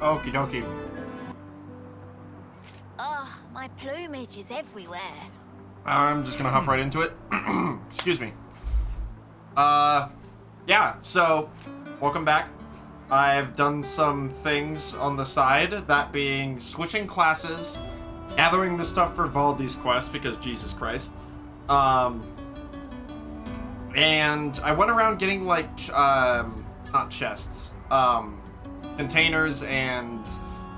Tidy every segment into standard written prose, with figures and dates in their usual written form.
Okie dokie. Oh, my plumage is everywhere. I'm just gonna hop right into it. Excuse me. Yeah, so, welcome back. I've done some things on the side, that being switching classes, gathering the stuff for Valdi's quest, because Jesus Christ. And I went around getting, like, not chests, containers and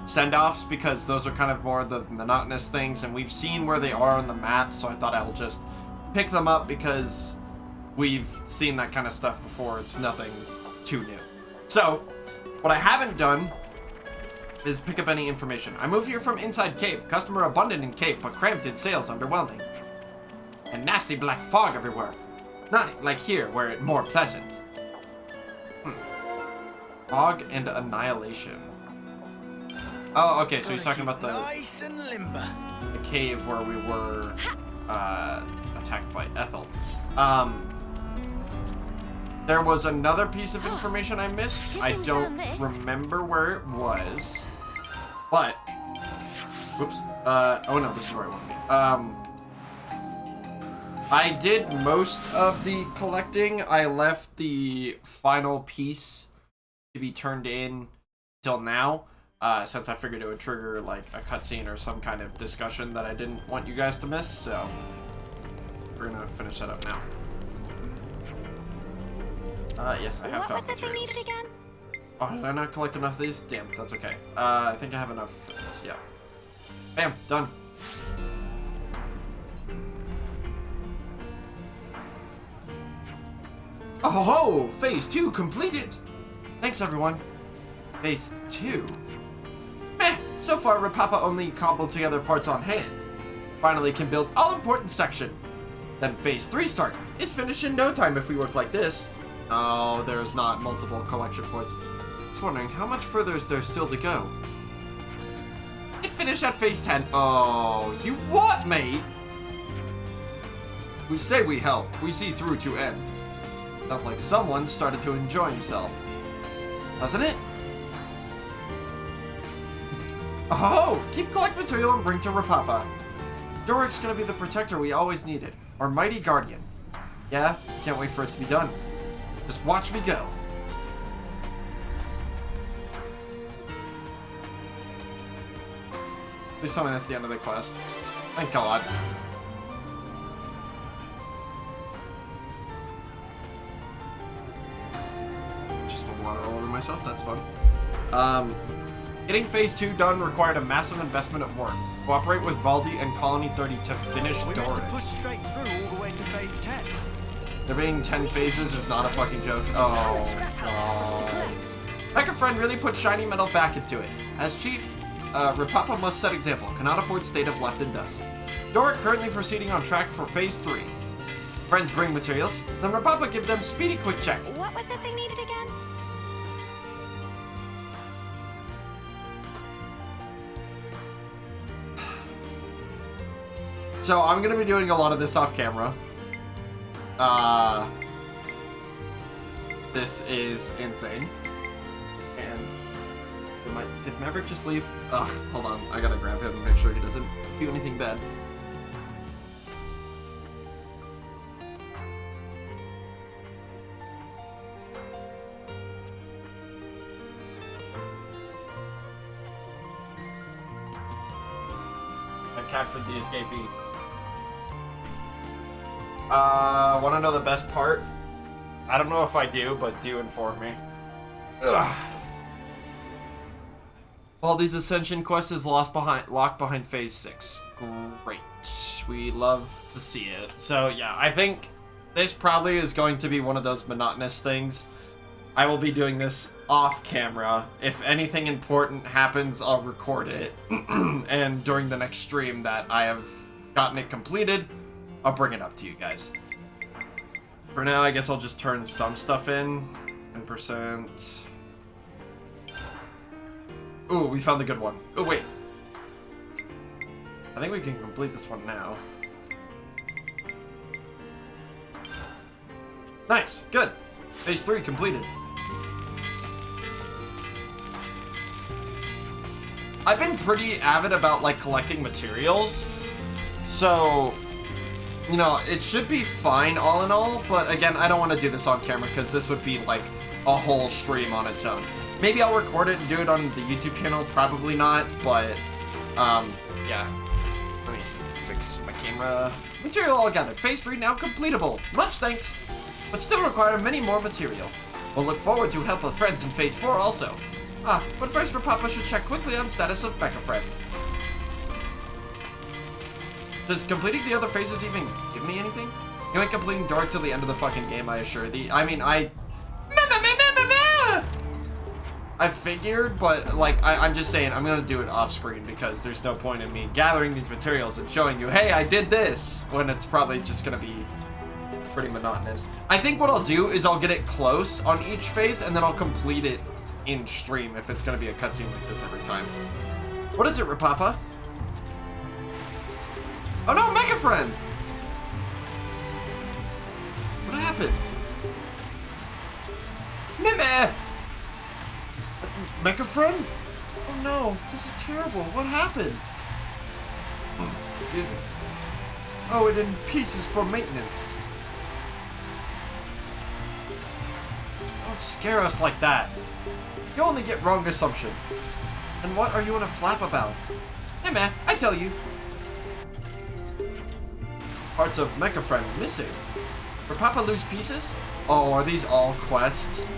send-offs, because those are kind of more the monotonous things, and we've seen where they are on the map, so I thought I'll just pick them up because we've seen that kind of stuff before. It's nothing too new. So, what I haven't done is pick up any information. I moved here from inside cave. Customer abundant in cave, but cramped in sales, underwhelming. And nasty black fog everywhere. Not like here, where it's more pleasant. Fog and annihilation. Oh, okay, so he's talking about the cave where we were attacked by Ethel. There was another piece of information I missed. I don't remember where it was. But, whoops. Oh no, this is where I want to be. I did most of the collecting. I left the final piece to be turned in till now, since I figured it would trigger like a cutscene or some kind of discussion that I didn't want you guys to miss, so we're gonna finish that up now. Yes, I have found materials. What was it they needed again? Oh, did I not collect enough of these? Damn, that's okay. I think I have enough for this, yeah. Bam, done. Oh ho! Phase 2 completed! Thanks, everyone. Phase 2? Meh! So far, Rapapa only cobbled together parts on hand. Finally can build all-important section. Then Phase 3 start. It's finished in no time if we work like this. Oh, there's not multiple collection points. I was wondering, how much further is there still to go? It finished at Phase 10. Oh, you what, mate? We say we help. We see through to end. Sounds like someone started to enjoy himself. Doesn't it? Oh, keep collect material and bring to Rapapa. Doric's gonna be the protector we always needed. Our mighty guardian. Yeah, can't wait for it to be done. Just watch me go. Please tell me that's the end of the quest. Thank God. Just spilled water all over myself, that's fun. Getting Phase 2 done required a massive investment of work. Cooperate with Valdi and Colony 30 to finish Doric. We have to push straight through all the way to Phase 10. There being 10 phases is not a fucking joke. Oh, God. Mecha Friend really put shiny metal back into it. As chief, Rapapa must set example. Cannot afford state of left in dust. Doric currently proceeding on track for Phase 3. Friends bring materials, then Rapapa give them speedy quick check. What was it they needed again? So I'm going to be doing a lot of this off camera. This is insane. And did Maverick just leave? Ugh, hold on. I gotta grab him and make sure he doesn't do anything bad. I captured the escapee. Want to know the best part? I don't know if I do, but do inform me. Ugh. Baldi's Ascension quest is locked behind Phase 6. Great. We love to see it. So yeah, I think this probably is going to be one of those monotonous things. I will be doing this off camera. If anything important happens, I'll record it. And during the next stream that I have gotten it completed, I'll bring it up to you guys. For now, I guess I'll just turn some stuff in. 10%. Ooh, we found the good one. Oh, wait. I think we can complete this one now. Nice, good. Phase 3 completed. I've been pretty avid about like collecting materials, so you know, it should be fine all in all, but again, I don't want to do this on camera because this would be like a whole stream on its own. Maybe I'll record it and do it on the YouTube channel, probably not, but yeah. Let me fix my camera. Material all gathered. Phase 3 now completable. Much thanks, but still require many more material. We'll look forward to help of friends in Phase 4 also. But first Rapapa should check quickly on status of Mecha Friend. Does completing the other phases even give me anything? You ain't completing Dork till the end of the fucking game, I assure thee. I mean, I figured, but like, I'm just saying, I'm gonna do it off screen because there's no point in me gathering these materials and showing you, hey, I did this, when it's probably just gonna be pretty monotonous. I think what I'll do is I'll get it close on each phase and then I'll complete it in stream if it's gonna be a cutscene like this every time. What is it, Rapapa? Oh no, Mecha Friend! What happened? Meh! Mecha Friend? Oh no, this is terrible. What happened? Oh, excuse me. Oh, it in pieces for maintenance. Don't scare us like that. You only get wrong assumption. And what are you in a flap about? Hey man, I tell you. Parts of Mecha Friend missing. Rapapa lose pieces? Oh, are these all quests?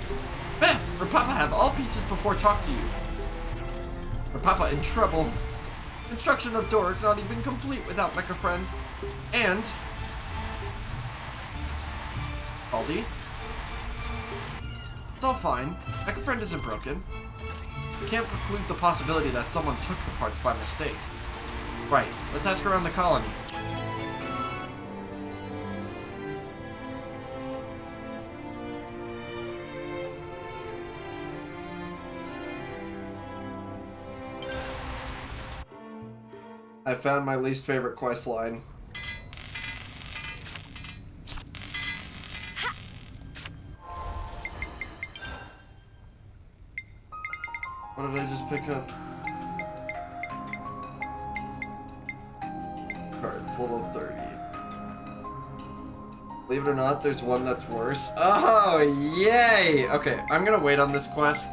Meh, Rapapa have all pieces before talk to you. Rapapa in trouble. Construction of door not even complete without Mecha Friend. And Aldi. It's all fine. Mecha Friend isn't broken. We can't preclude the possibility that someone took the parts by mistake. Right, let's ask around the colony. I found my least favorite quest line. What did I just pick up? Cards, level 30. Believe it or not, there's one that's worse. Oh, yay! Okay, I'm gonna wait on this quest.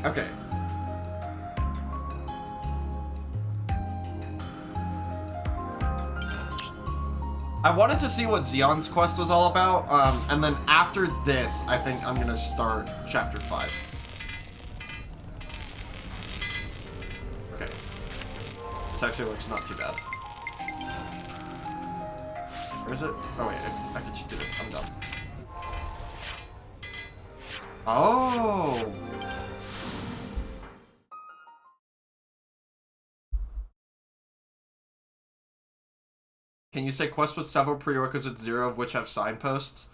Okay. I wanted to see what Xeon's quest was all about, and then after this, I think I'm gonna start Chapter 5. Okay. This actually looks not too bad. Where is it? Oh wait, I could just do this. I'm done. Oh! Can you say quest with several prerequisites, 0 of which have signposts?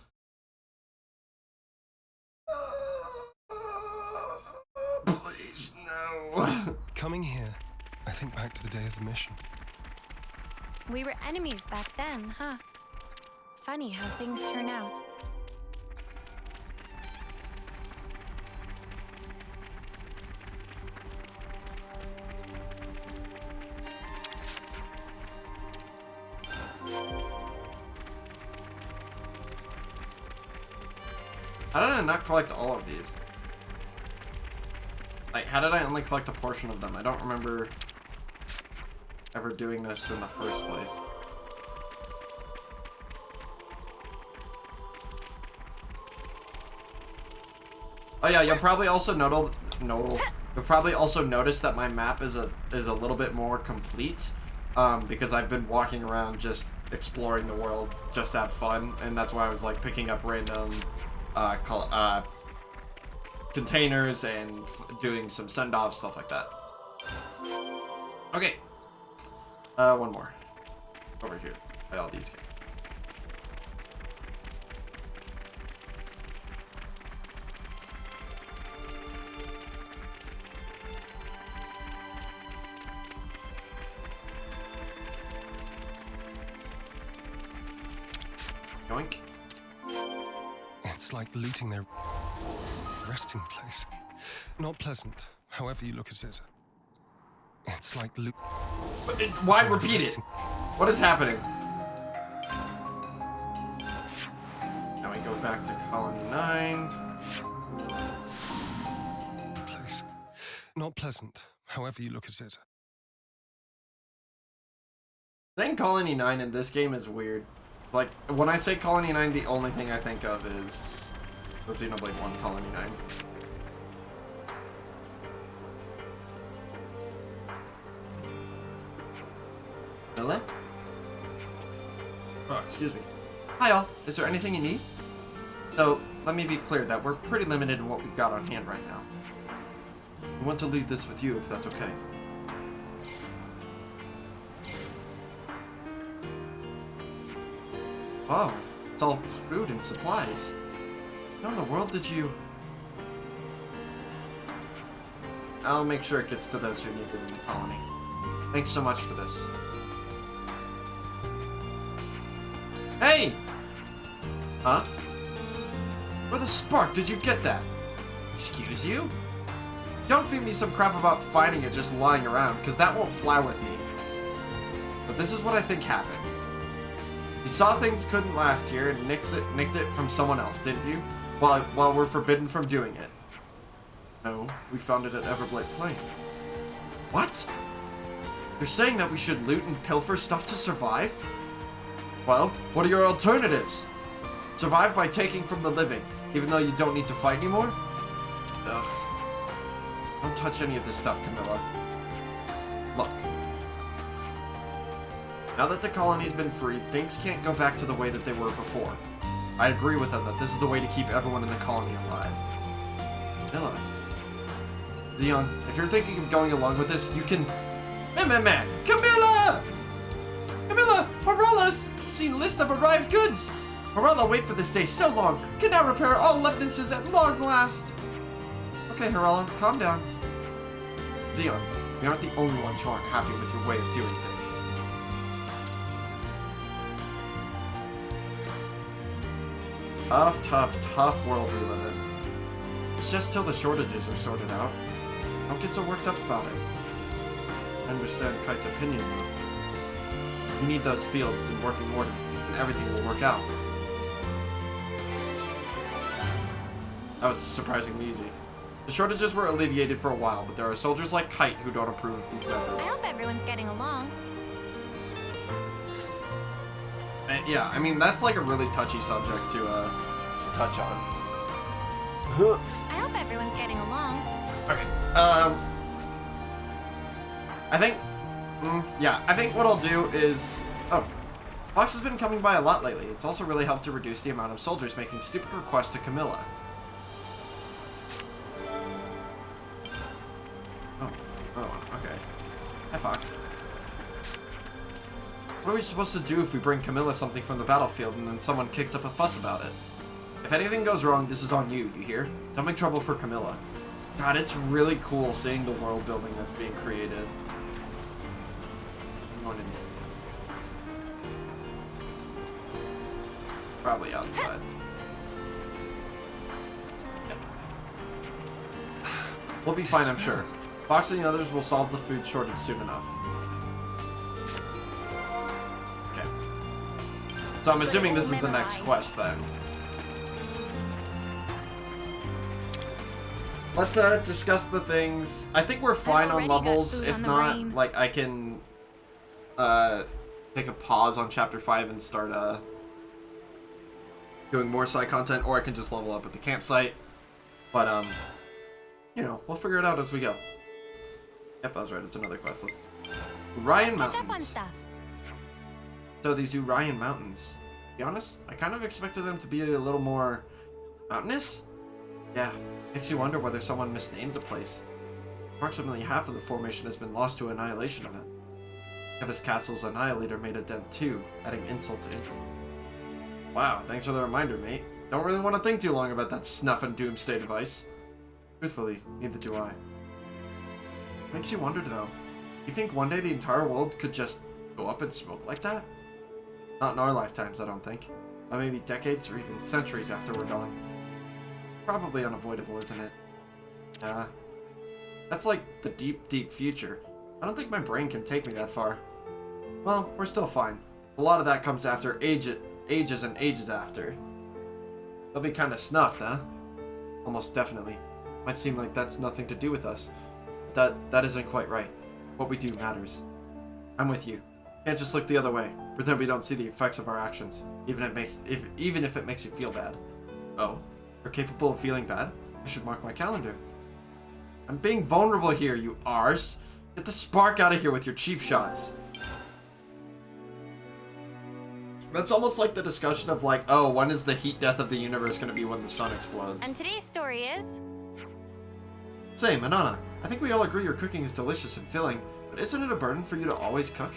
Please, no. Coming here, I think back to the day of the mission. We were enemies back then, huh? Funny how things turn out. How did I not collect all of these? Like, how did I only collect a portion of them? I don't remember ever doing this in the first place. Oh yeah, you'll probably also you'll probably also notice that my map is a little bit more complete, because I've been walking around just exploring the world just to have fun, and that's why I was like picking up random containers and doing some send-off stuff like that. Okay. One more. Over here. By all these guys. Yoink. It's like looting their resting place. Not pleasant, however you look at it. It's like Why repeat it? What is happening? Now we go back to Colony 9. place. Not pleasant, however you look at it. Saying Colony 9 in this game is weird. Like, when I say Colony 9, the only thing I think of is the Xenoblade 1 Colony 9. Hello? Oh, excuse me. Hi all. Is there anything you need? So, let me be clear that we're pretty limited in what we've got on hand right now. We want to leave this with you if that's okay. Oh, it's all food and supplies. How in the world did you... I'll make sure it gets to those who need it in the colony. Thanks so much for this. Hey! Huh? Where the spark did you get that? Excuse you? Don't feed me some crap about finding it just lying around, because that won't fly with me. But this is what I think happened. You saw things couldn't last here and nicked it from someone else, didn't you? While we're forbidden from doing it. No, we found it at Everblade Plain. What? You're saying that we should loot and pilfer stuff to survive? Well, what are your alternatives? Survive by taking from the living, even though you don't need to fight anymore? Ugh. Don't touch any of this stuff, Camilla. Look. Now that the colony's been freed, things can't go back to the way that they were before. I agree with them that this is the way to keep everyone in the colony alive. Camilla. Xeon, if you're thinking of going along with this, you can... Camilla! Camilla! Aurella's seen list of arrived goods! Aurella wait for this day so long, can now repair all leftenses at long last! Okay, Aurella, calm down. Xeon, we aren't the only ones who aren't happy with your way of doing things. Tough world we live in. It's just till the shortages are sorted out. Don't get so worked up about it. I understand Kite's opinion, though. We need those fields in working order, and everything will work out. That was surprisingly easy. The shortages were alleviated for a while, but there are soldiers like Kite who don't approve of these methods. I hope everyone's getting along. And yeah, I mean, that's like a really touchy subject to touch on. I hope everyone's getting along. Okay, I think what I'll do is... Oh, Fox has been coming by a lot lately. It's also really helped to reduce the amount of soldiers making stupid requests to Camilla. Oh, another one, okay. Hi, Fox. What are we supposed to do if we bring Camilla something from the battlefield and then someone kicks up a fuss about it? If anything goes wrong, this is on you, you hear? Don't make trouble for Camilla. God, it's really cool seeing the world building that's being created. I'm going in. Probably outside. Yep. We'll be fine, I'm sure. Fox and the others will solve the food shortage soon enough. Okay. So I'm assuming this is the next quest then. Let's discuss the things. I think we're fine on levels. If not, like I can take a pause on chapter 5 and start doing more side content, or I can just level up at the campsite. But you know, we'll figure it out as we go. Yep, I was right. It's another quest. Let's do Urian Mountains. So these Urian Mountains. To be honest, I kind of expected them to be a little more mountainous. Yeah. Makes you wonder whether someone misnamed the place. Approximately half of the formation has been lost to an annihilation event. Kevis Castle's annihilator made a dent too, adding insult to injury. Wow, thanks for the reminder, mate. Don't really want to think too long about that snuff and doomsday device. Truthfully, neither do I. Makes you wonder though. You think one day the entire world could just go up in smoke like that? Not in our lifetimes, I don't think. But maybe decades or even centuries after we're gone. Probably unavoidable, isn't it? That's like the deep, deep future. I don't think my brain can take me that far. Well, we're still fine. A lot of that comes after ages and ages after. They'll be kind of snuffed, huh? Almost definitely. Might seem like that's nothing to do with us. But that isn't quite right. What we do matters. I'm with you. Can't just look the other way. Pretend we don't see the effects of our actions. Even if it makes you feel bad. Oh? You're capable of feeling bad? I should mark my calendar. I'm being vulnerable here, you arse. Get the spark out of here with your cheap shots. That's almost like the discussion of like, oh, when is the heat death of the universe going to be when the sun explodes? And today's story is... Say, Manana, I think we all agree your cooking is delicious and filling, but isn't it a burden for you to always cook?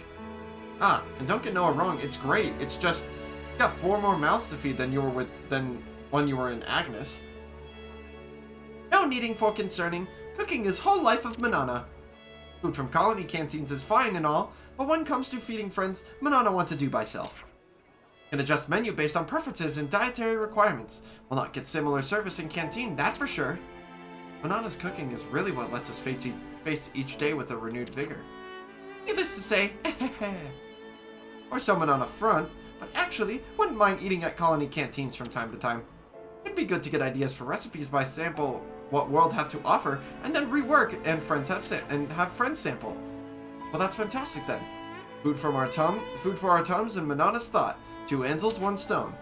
Ah, and don't get Noah wrong, it's great. It's just, you got 4 more mouths to feed than when you were in Agnes. No needing for concerning. Cooking is whole life of Manana. Food from colony canteens is fine and all, but when it comes to feeding friends, Manana want to do by self. Can adjust menu based on preferences and dietary requirements. Will not get similar service in canteen, that's for sure. Manana's cooking is really what lets us face each day with a renewed vigor. Needless to say, or someone on a front, but actually wouldn't mind eating at colony canteens from time to time. It'd be good to get ideas for recipes by sample what world have to offer, and then rework and have friends sample. Well, that's fantastic then. Food for our tums and Manana's thought. 2 Ansels, 1 stone.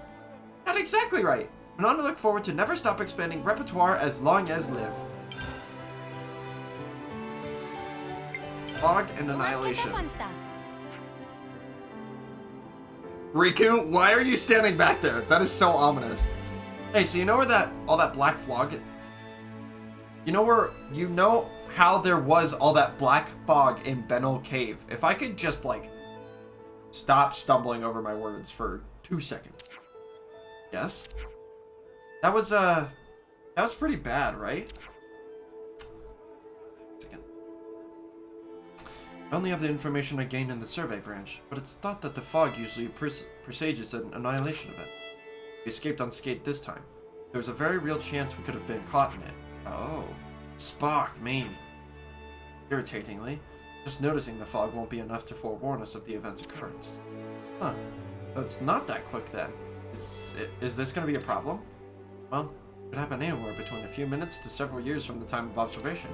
Not exactly right. Manana look forward to never stop expanding repertoire as long as live. Fog and annihilation. Riku, why are you standing back there? That is so ominous. Hey, so you know where all that black fog? You know how there was all that black fog in Benel Cave? If I could just like stop stumbling over my words for 2 seconds. Yes? That was pretty bad, right? I only have the information I gained in the survey branch, but it's thought that the fog usually presages an annihilation event. We escaped unscathed this time. There was a very real chance we could have been caught in it. Oh. Spock me. Irritatingly, just noticing the fog won't be enough to forewarn us of the event's occurrence. Huh. So it's not that quick then. Is this going to be a problem? Well, it could happen anywhere between a few minutes to several years from the time of observation.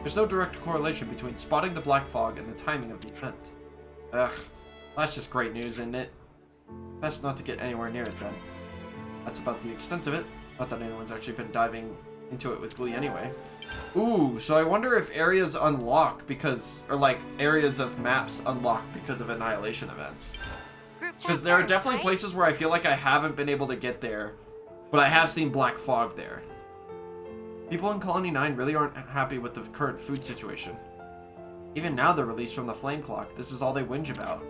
There's no direct correlation between spotting the black fog and the timing of the event. Ugh, that's just great news, isn't it? Best not to get anywhere near it then. That's about the extent of it. Not that anyone's actually been diving into it with glee anyway. Ooh, so I wonder if areas unlock because, or like areas of maps unlock because of annihilation events. Because there are definitely places where I feel like I haven't been able to get there, but I have seen black fog there. People in Colony 9 really aren't happy with the current food situation. Even now they're released from the flame clock, this is all they whinge about.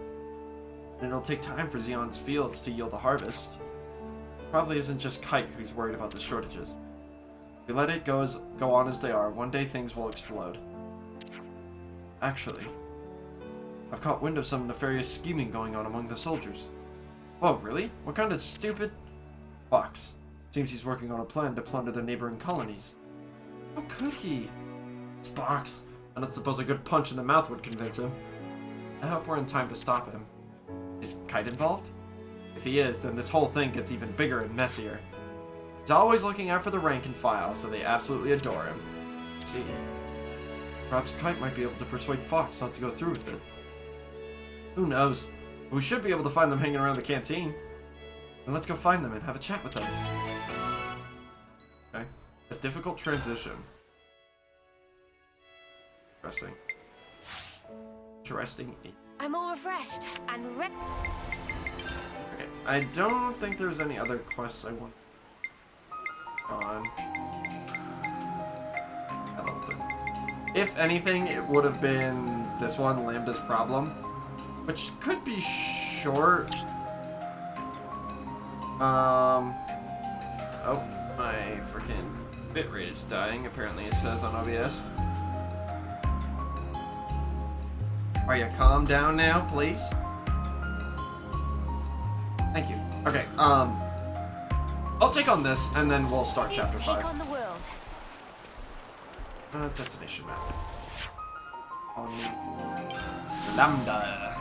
And it'll take time for Xeon's fields to yield a harvest. Probably isn't just Kite who's worried about the shortages. If we let it go on as they are, one day things will explode. Actually, I've caught wind of some nefarious scheming going on among the soldiers. Whoa, really? What kind of stupid... Fox. Seems he's working on a plan to plunder the neighboring colonies. How could he? Spox. I don't suppose a good punch in the mouth would convince him. I hope we're in time to stop him. Is Kite involved? If he is, then this whole thing gets even bigger and messier. He's always looking out for the rank and file, so they absolutely adore him. See, perhaps Kite might be able to persuade Fox not to go through with it. Who knows? But we should be able to find them hanging around the canteen. Then let's go find them and have a chat with them. Okay. A difficult transition. Interesting. Interesting. I'm all refreshed and ready. Okay. I don't think there's any other quests I want on. If anything, it would have been this one, Lambda's Problem, which could be short. Oh, my freaking bitrate is dying, apparently it says on OBS. Are you calm down now, please? Thank you. Okay, I'll take on this, and then we'll start chapter 5. On the world. Destination map. On Lambda.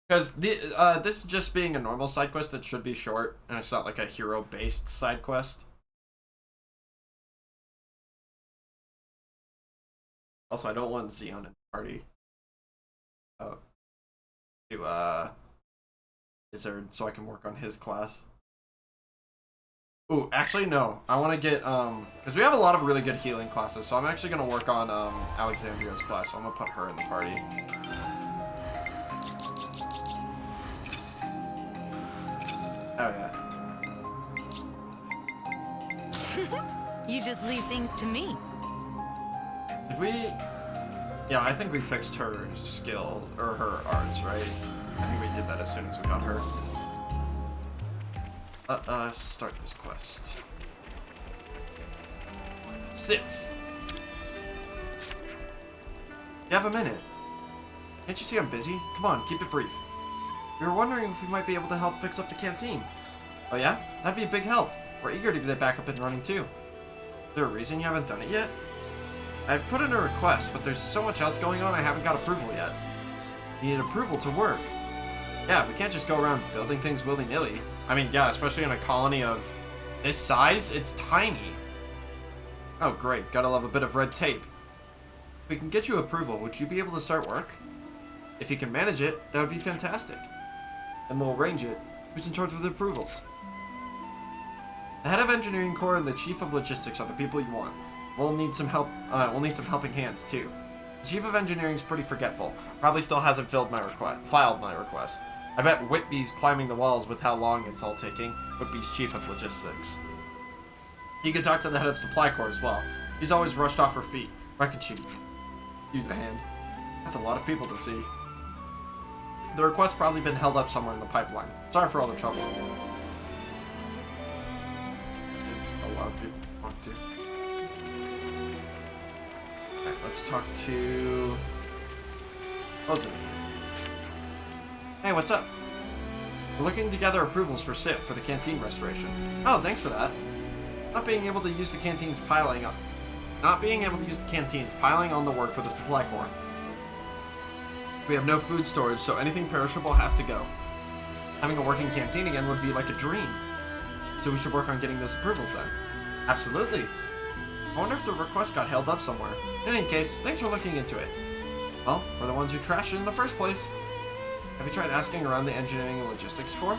Because this just being a normal side quest, it should be short, and it's not like a hero-based side quest. Also, I don't want Xeon in the party. Oh. To, Wizard, so I can work on his class. Ooh, actually, no. I want to get, because we have a lot of really good healing classes, so I'm actually going to work on, Alexandria's class, so I'm going to put her in the party. Oh, yeah. You just leave things to me. Did we... Yeah, I think we fixed her skill, or her arts, right? I think we did that as soon as we got her. Let us start this quest. Sif! You have a minute. Can't you see I'm busy? Come on, keep it brief. We were wondering if we might be able to help fix up the canteen. Oh yeah? That'd be a big help. We're eager to get it back up and running too. Is there a reason you haven't done it yet? I've put in a request, but there's so much else going on I haven't got approval yet. You need approval to work. Yeah, we can't just go around building things willy-nilly. I mean, yeah, especially in a colony of this size, it's tiny. Oh, great. Gotta love a bit of red tape. If we can get you approval, would you be able to start work? If you can manage it, that would be fantastic. And we'll arrange it. Who's in charge of the approvals? The head of engineering corps and the chief of logistics are the people you want. We'll need some help. We'll need some helping hands too. The chief of engineering's pretty forgetful. Probably still hasn't filed my request. I bet Whitby's climbing the walls with how long it's all taking. Whitby's chief of logistics. You can talk to the head of supply corps as well. She's always rushed off her feet. Reckon she could use a hand. That's a lot of people to see. The request's probably been held up somewhere in the pipeline. Sorry for all the trouble. It's a lot of people to talk to. Alright, let's talk to... Rosie. Hey, what's up? We're looking to gather approvals for SIF for the canteen restoration. Oh, thanks for that. Not being able to use the canteen's piling on the work for the supply corps. We have no food storage, so anything perishable has to go. Having a working canteen again would be like a dream. So we should work on getting those approvals then. Absolutely. I wonder if the request got held up somewhere. In any case, thanks for looking into it. Well, we're the ones who trashed it in the first place. Have you tried asking around the engineering and logistics corps?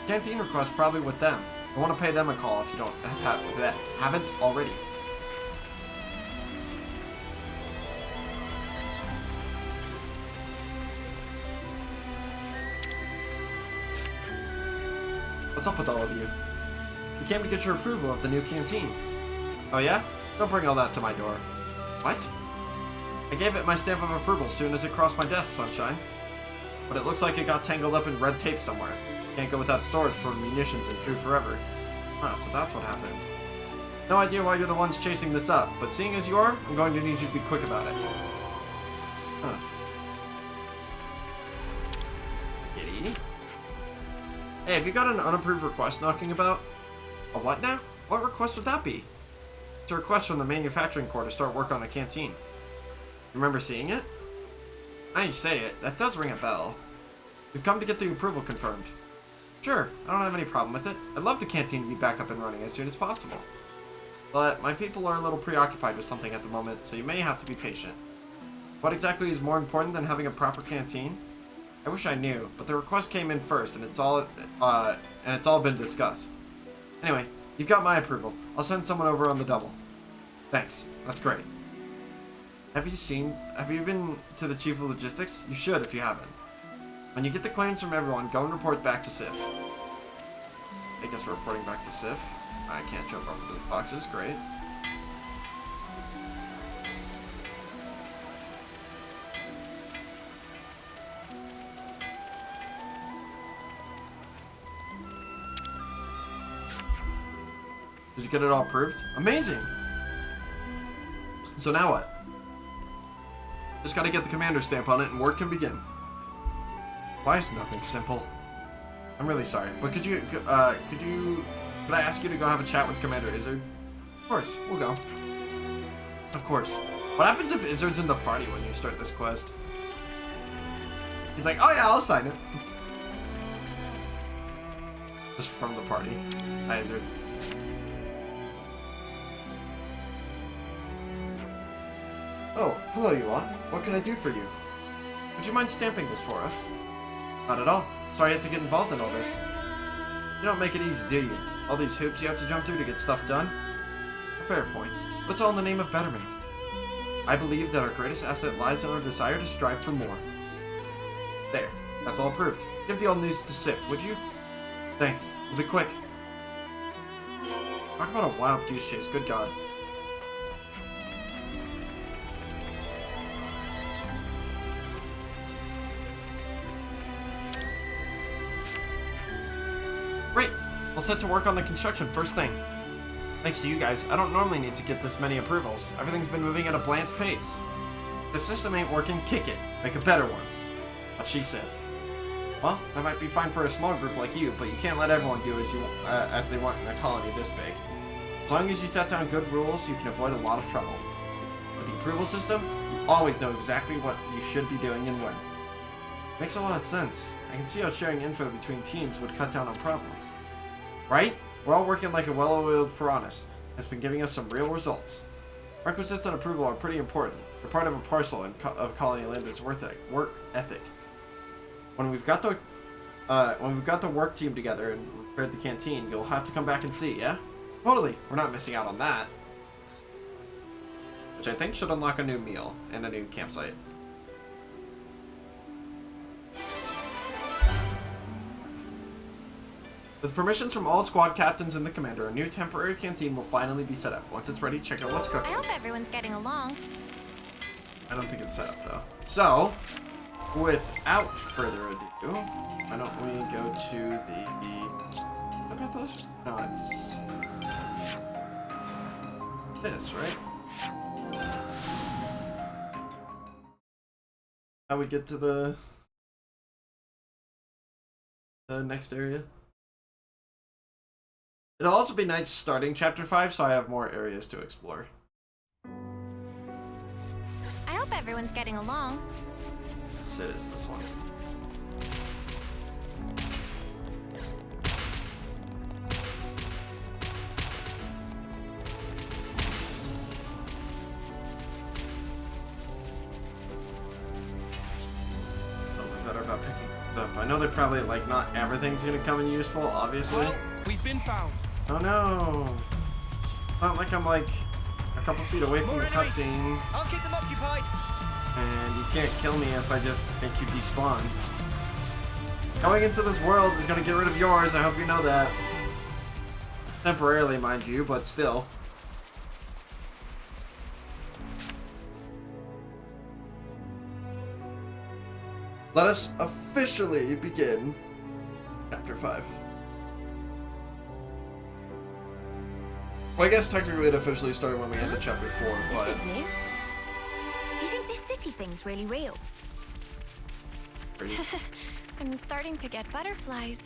Canteen request probably with them. I want to pay them a call if you haven't already. What's up with all of you? We came to get your approval of the new canteen. Oh yeah? Don't bring all that to my door. What? I gave it my stamp of approval as soon as it crossed my desk, Sunshine. But it looks like it got tangled up in red tape somewhere. Can't go without storage for munitions and food forever. Ah, so that's what happened. No idea why you're the ones chasing this up, but seeing as you are, I'm going to need you to be quick about it. Huh. Kitty? Hey, have you got an unapproved request knocking about? A what now? What request would that be? It's a request from the manufacturing corps to start work on a canteen. Remember seeing it? Now you say it, that does ring a bell. We've come to get the approval confirmed. Sure, I don't have any problem with it. I'd love the canteen to be back up and running as soon as possible. But my people are a little preoccupied with something at the moment, so you may have to be patient. What exactly is more important than having a proper canteen? I wish I knew, but the request came in first, and it's all been discussed. Anyway, you've got my approval. I'll send someone over on the double. Thanks. That's great. Have you been to the Chief of Logistics? You should if you haven't. When you get the claims from everyone, go and report back to Sif. I guess we're reporting back to Sif. I can't jump over those boxes. Great. Did you get it all approved? Amazing! So now what? Just gotta get the commander's stamp on it and work can begin. Why is nothing simple? I'm really sorry, but could I ask you to go have a chat with Commander Izzard? Of course, we'll go. Of course. What happens if Izzard's in the party when you start this quest? He's like, oh yeah, I'll sign it. Just from the party. Hi, Izzard. Oh, hello, you lot. What can I do for you? Would you mind stamping this for us? Not at all. Sorry I had to get involved in all this. You don't make it easy, do you? All these hoops you have to jump through to get stuff done? A fair point. But it's all in the name of betterment. I believe that our greatest asset lies in our desire to strive for more. There. That's all approved. Give the old news to Sif, would you? Thanks. We'll be quick. Talk about a wild goose chase, good God. Great. We'll set to work on the construction first thing. Thanks to you guys, I don't normally need to get this many approvals. Everything's been moving at a Blant's pace. If the system ain't working, kick it. Make a better one. What she said. Well, that might be fine for a small group like you, but you can't let everyone do as they want in a colony this big. As long as you set down good rules, you can avoid a lot of trouble. With the approval system, you always know exactly what you should be doing and when. Makes a lot of sense. I can see how sharing info between teams would cut down on problems. Right? We're all working like a well-oiled furnace. It's been giving us some real results. Requisites and approval are pretty important. They're part of a parcel of Colony Lambda's work ethic. When we've got the work team together and repaired the canteen, you'll have to come back and see, yeah? Totally. We're not missing out on that. Which I think should unlock a new meal and a new campsite. With permissions from all squad captains and the commander, a new temporary canteen will finally be set up. Once it's ready, check out what's cooking. I hope everyone's getting along. I don't think it's set up, though. So, without further ado, why don't we go to the pencils? No, it's this, right? How we get to the next area? It'll also be nice starting chapter 5, so I have more areas to explore. I hope everyone's getting along. Sid is this one. Something better about picking it up. I know they're probably like not everything's gonna come in useful, obviously. Well, we've been found. Oh no! Not like I'm like a couple feet away from the cutscene. I'll keep them occupied. And you can't kill me if I just make you despawn. Going into this world is gonna get rid of yours, I hope you know that. Temporarily, mind you, but still. Let us officially begin Chapter 5. Well, I guess technically it officially started when we ended Chapter 4, but... This is new. Do you think this city thing's really real? I'm starting to get butterflies.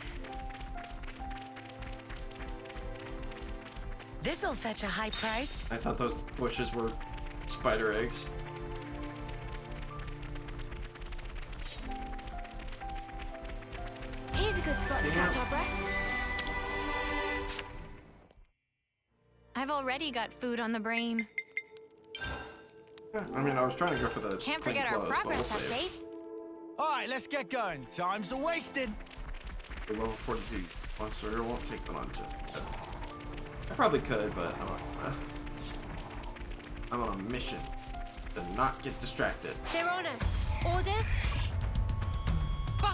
This'll fetch a high price. I thought those bushes were spider eggs. Here's a good spot to catch our breath. I've already got food on the brain. Yeah, I mean, I was trying to go for the Can't clean forget our clothes, but we'll progress save. update. All right, let's get going. Time's a wasting. The level 42 monster won't take them on just. I probably could, but I'm on a mission to not get distracted. They're on us. Orders?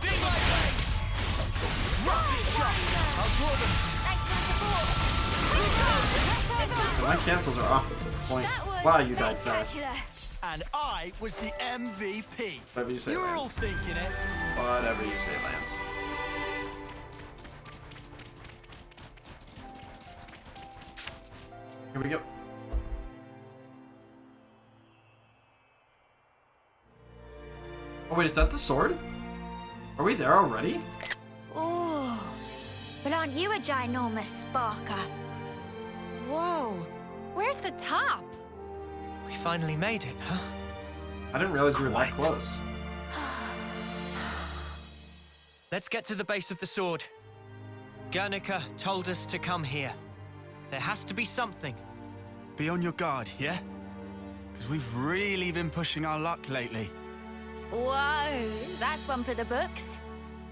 Big light ray. Rocket shot. I'll draw them. Thanks for the support. My cancels are off point. Wow, you died fast. And I was the MVP. Whatever you say, You were all Lance. thinking it. Whatever you say, Lance. Here we go. Oh wait, is that the sword? Are we there already? Oh, but aren't you a ginormous sparker? Whoa, where's the top? We finally made it, huh? I didn't realize we were that close. Let's get to the base of the sword. Guernica told us to come here. There has to be something. Be on your guard, yeah? Because we've really been pushing our luck lately. Whoa, that's one for the books.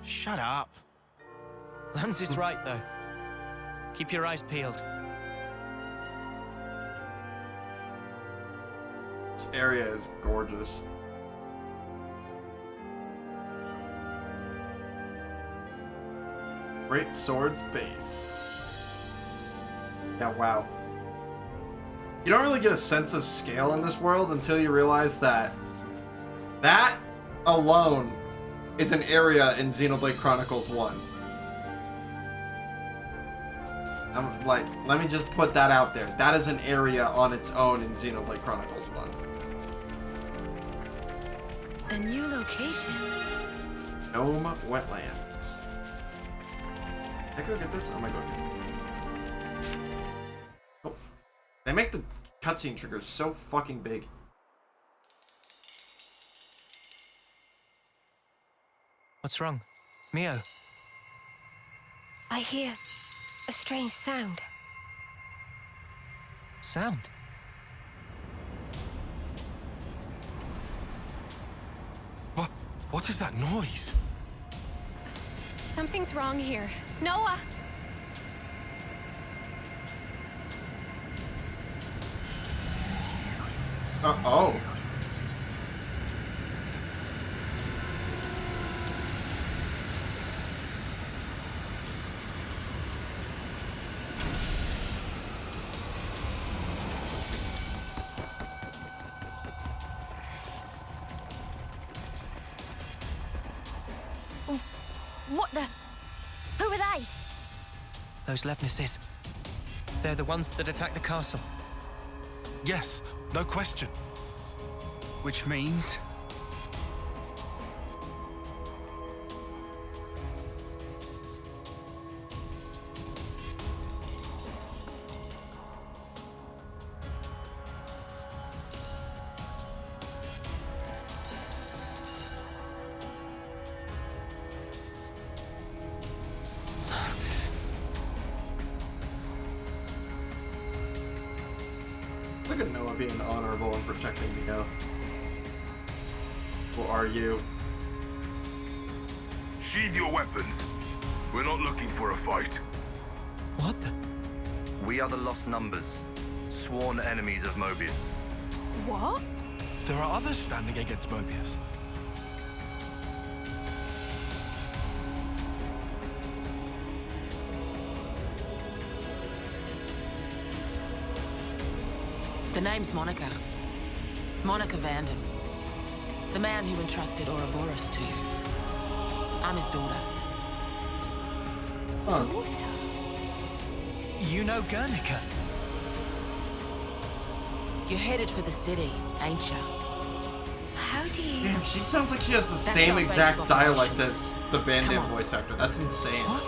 Shut up. Lance is right, though. Keep your eyes peeled. This area is gorgeous. Great Sword's base. Yeah, wow. You don't really get a sense of scale in this world until you realize that that alone is an area in Xenoblade Chronicles 1. I'm like, let me just put that out there. That is an area on its own in Xenoblade Chronicles 1. A new location. Gnome Wetlands. Can I go get this? I'm gonna go get it. Oh. They make the cutscene triggers so fucking big. What's wrong? Mio? I hear a strange sound. Sound? What is that noise? Something's wrong here. Noah! Uh-oh. What the? Who are they? Those Levnesses. They're the ones that attacked the castle. Yes, no question. Which means... Look at Noah being honorable and protecting Mio. Who are you? Sheathe your weapons. We're not looking for a fight. What the? We are the Lost Numbers, sworn enemies of Mobius. What? There are others standing against Mobius. The name's Monica. Monica Vandam. The man who entrusted Ouroboros to you. I'm his daughter. Daughter? You know Guernica? You're headed for the city, ain't you? How do you... Damn, she sounds like she has the That's same our exact basic dialect operations. as the Van Come Damme on. voice actor. That's insane. What?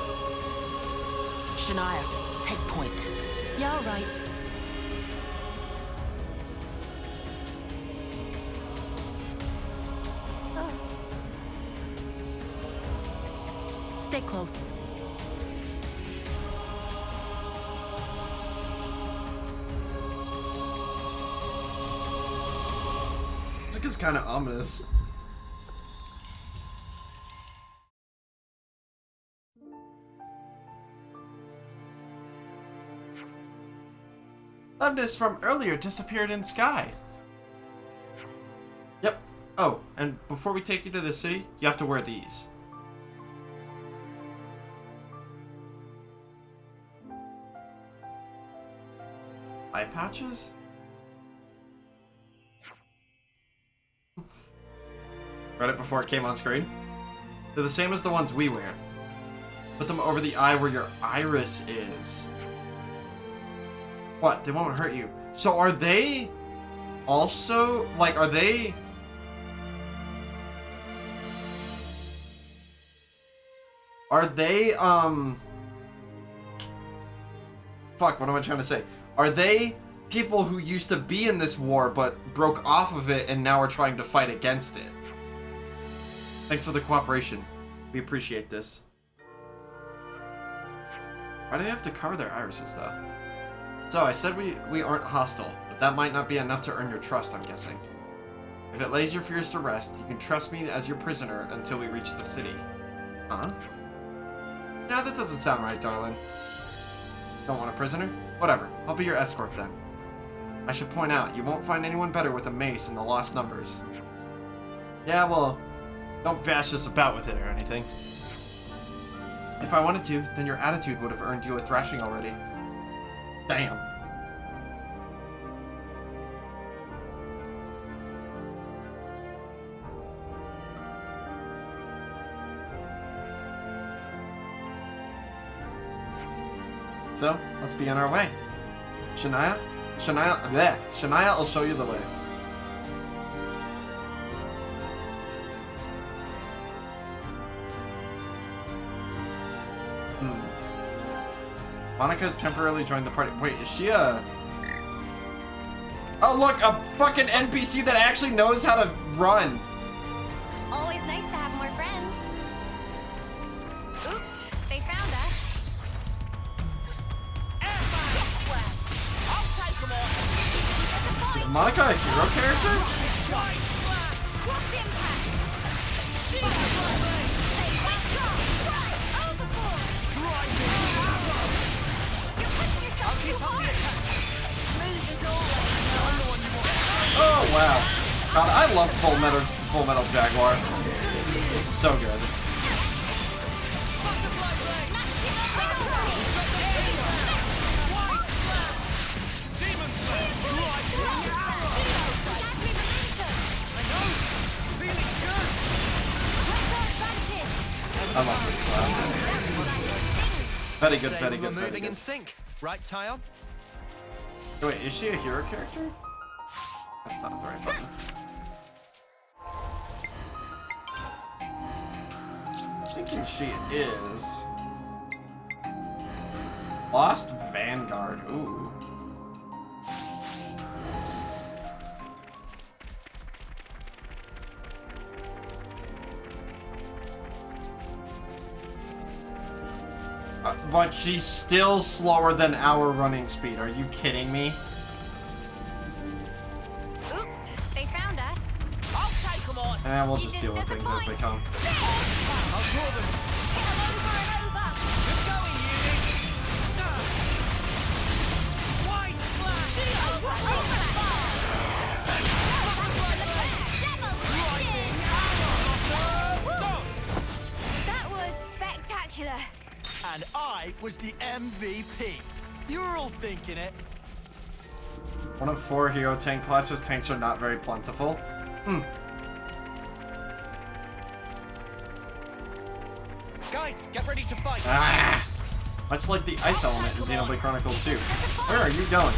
Shania, take point. Yeah, right. Stay close. Music is kind of ominous. Loveness from earlier disappeared in sky. Yep. Oh, and before we take you to the city, you have to wear these. Eye patches? Read it before it came on screen. They're the same as the ones we wear. Put them over the eye where your iris is. What? They won't hurt you. So are they also, like, are they... Fuck, what am I trying to say? Are they people who used to be in this war but broke off of it and now are trying to fight against it. Thanks for the cooperation. We appreciate this. Why do they have to cover their irises, though? So, I said we aren't hostile, but that might not be enough to earn your trust, I'm guessing. If it lays your fears to rest, you can trust me as your prisoner until we reach the city. Huh? Yeah, that doesn't sound right, darling. Don't want a prisoner? Whatever, I'll be your escort then. I should point out, you won't find anyone better with a mace in the Lost Numbers. Yeah, well, don't bash us about with it or anything. If I wanted to, then your attitude would have earned you a thrashing already. Damn. So, let's be on our way. Shania will show you the way. Monica's temporarily joined the party. Wait, is she a... Oh, look, a fucking NPC that actually knows how to run. Always nice to have more friends. Oops, they found us. Is Monica a hero character? Oh wow. God, I love Full Metal Jaguar. It's so good. I love this class. Very good, very good, very Moving in good. sync, right, Tyon? Wait, is she a hero character? That's not the right button. I'm thinking she is. Lost Vanguard. Ooh. But she's still slower than our running speed. Are you kidding me? Oops, they found us. I'll take them on. And we'll just deal with things as they come. I'll draw them. Over and over. Good going, Unit. White flash. That was spectacular. And I was the MVP. You were all thinking it. One of 4 hero tank classes. Tanks are not very plentiful. Guys, get ready to fight. Ah! Much like the ice element in Xenoblade Chronicles 2. Where are you going?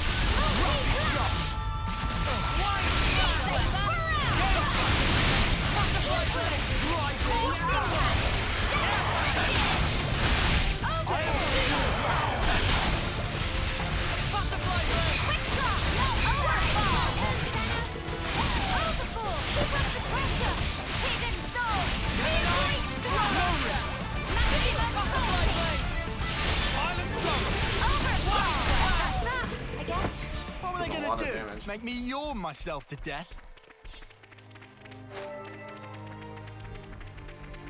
What were they That's a gonna lot of do? damage. Make me yawn myself to death?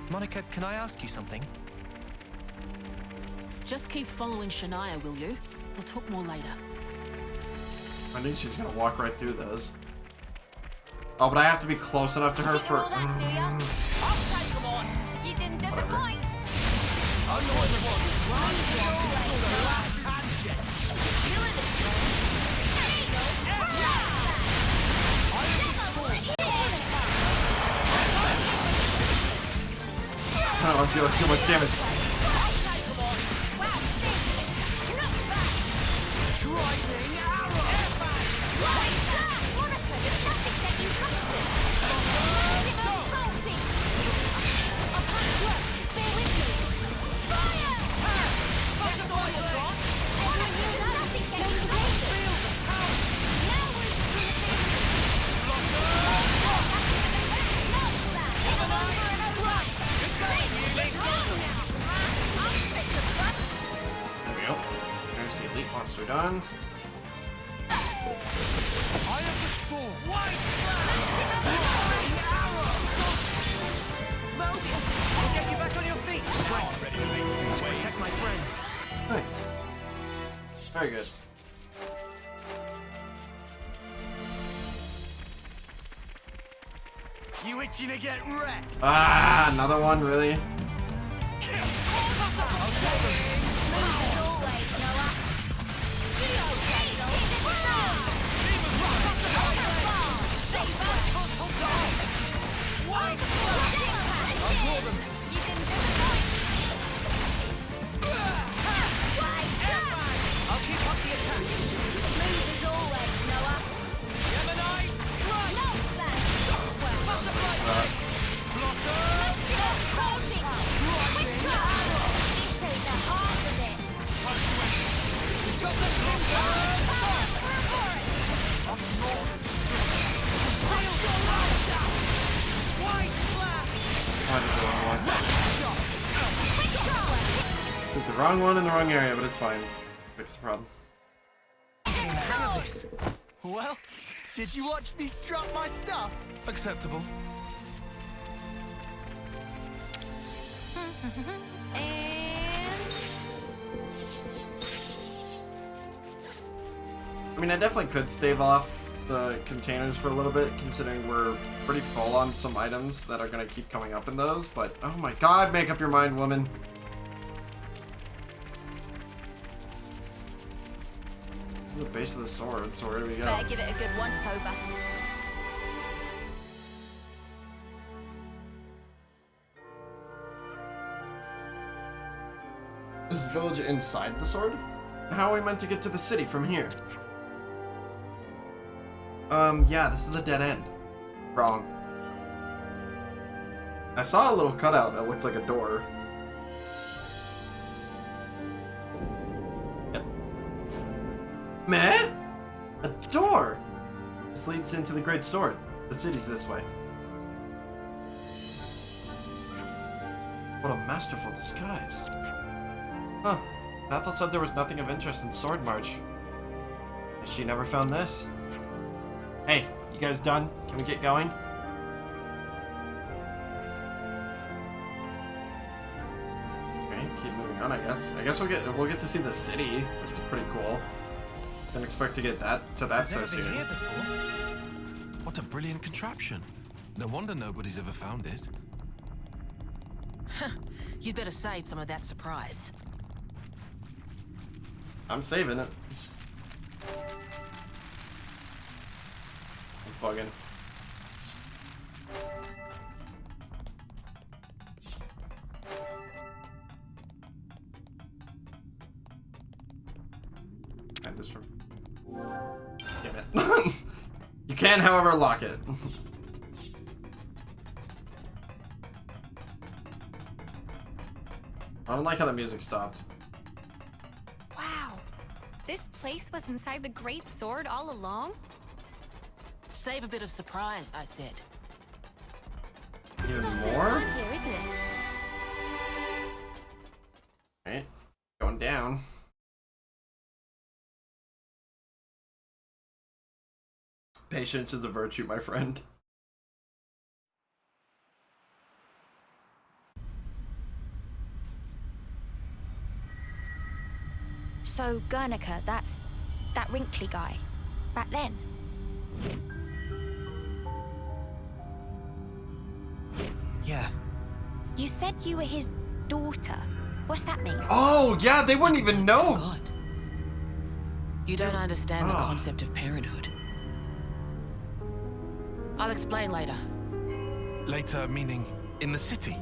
Monica, can I ask you something? Just keep following Shania, will you? We'll talk more later. I think she's gonna walk right through those. Oh, but I have to be close enough to her for... I'll take them on. You didn't disappoint. I'm the one that I don't do too much damage. done. I am the storm. White I'll get you back on your feet. ready to make some waves. Protect my friends. Nice. Very good. You itching to get wrecked? Ah, another one, really? I'll keep up the attack. Took the wrong one in the wrong area, but it's fine. Fix the problem. Well, did you watch me strut my stuff? Acceptable. I mean, I definitely could stave off the containers for a little bit, considering we're pretty full on some items that are going to keep coming up in those, but oh my god, make up your mind, woman. This is the base of the sword, so where do we go? Better give it a good once over. Is the village inside the sword? How are we meant to get to the city from here? Yeah, this is a dead end. Wrong. I saw a little cutout that looked like a door. Yep. Meh? A door! This leads into the Great Sword. The city's this way. What a masterful disguise. Huh. Nathal said there was nothing of interest in Sword March. Has she never found this? Hey, you guys done? Can we get going? Okay, keep moving on, I guess. I guess we'll get to see the city, which is pretty cool. Didn't expect to get that so soon. What a brilliant contraption. No wonder nobody's ever found it. You'd better save some of that surprise. I'm saving it. I'm bugging. Add this from. Damn it. You can, however, lock it. I don't like how the music stopped. Wow. This place was inside the Great Sword all along? Save a bit of surprise, I said. This is Even our first more? time here, isn't it? Alright, going down. Patience is a virtue, my friend. So, Guernica, that's that wrinkly guy. Back then. Yeah. You said you were his daughter. What's that mean? Oh, yeah, they wouldn't even know. God. You don't understand the Ah. concept of parenthood. I'll explain later. Later, meaning in the city.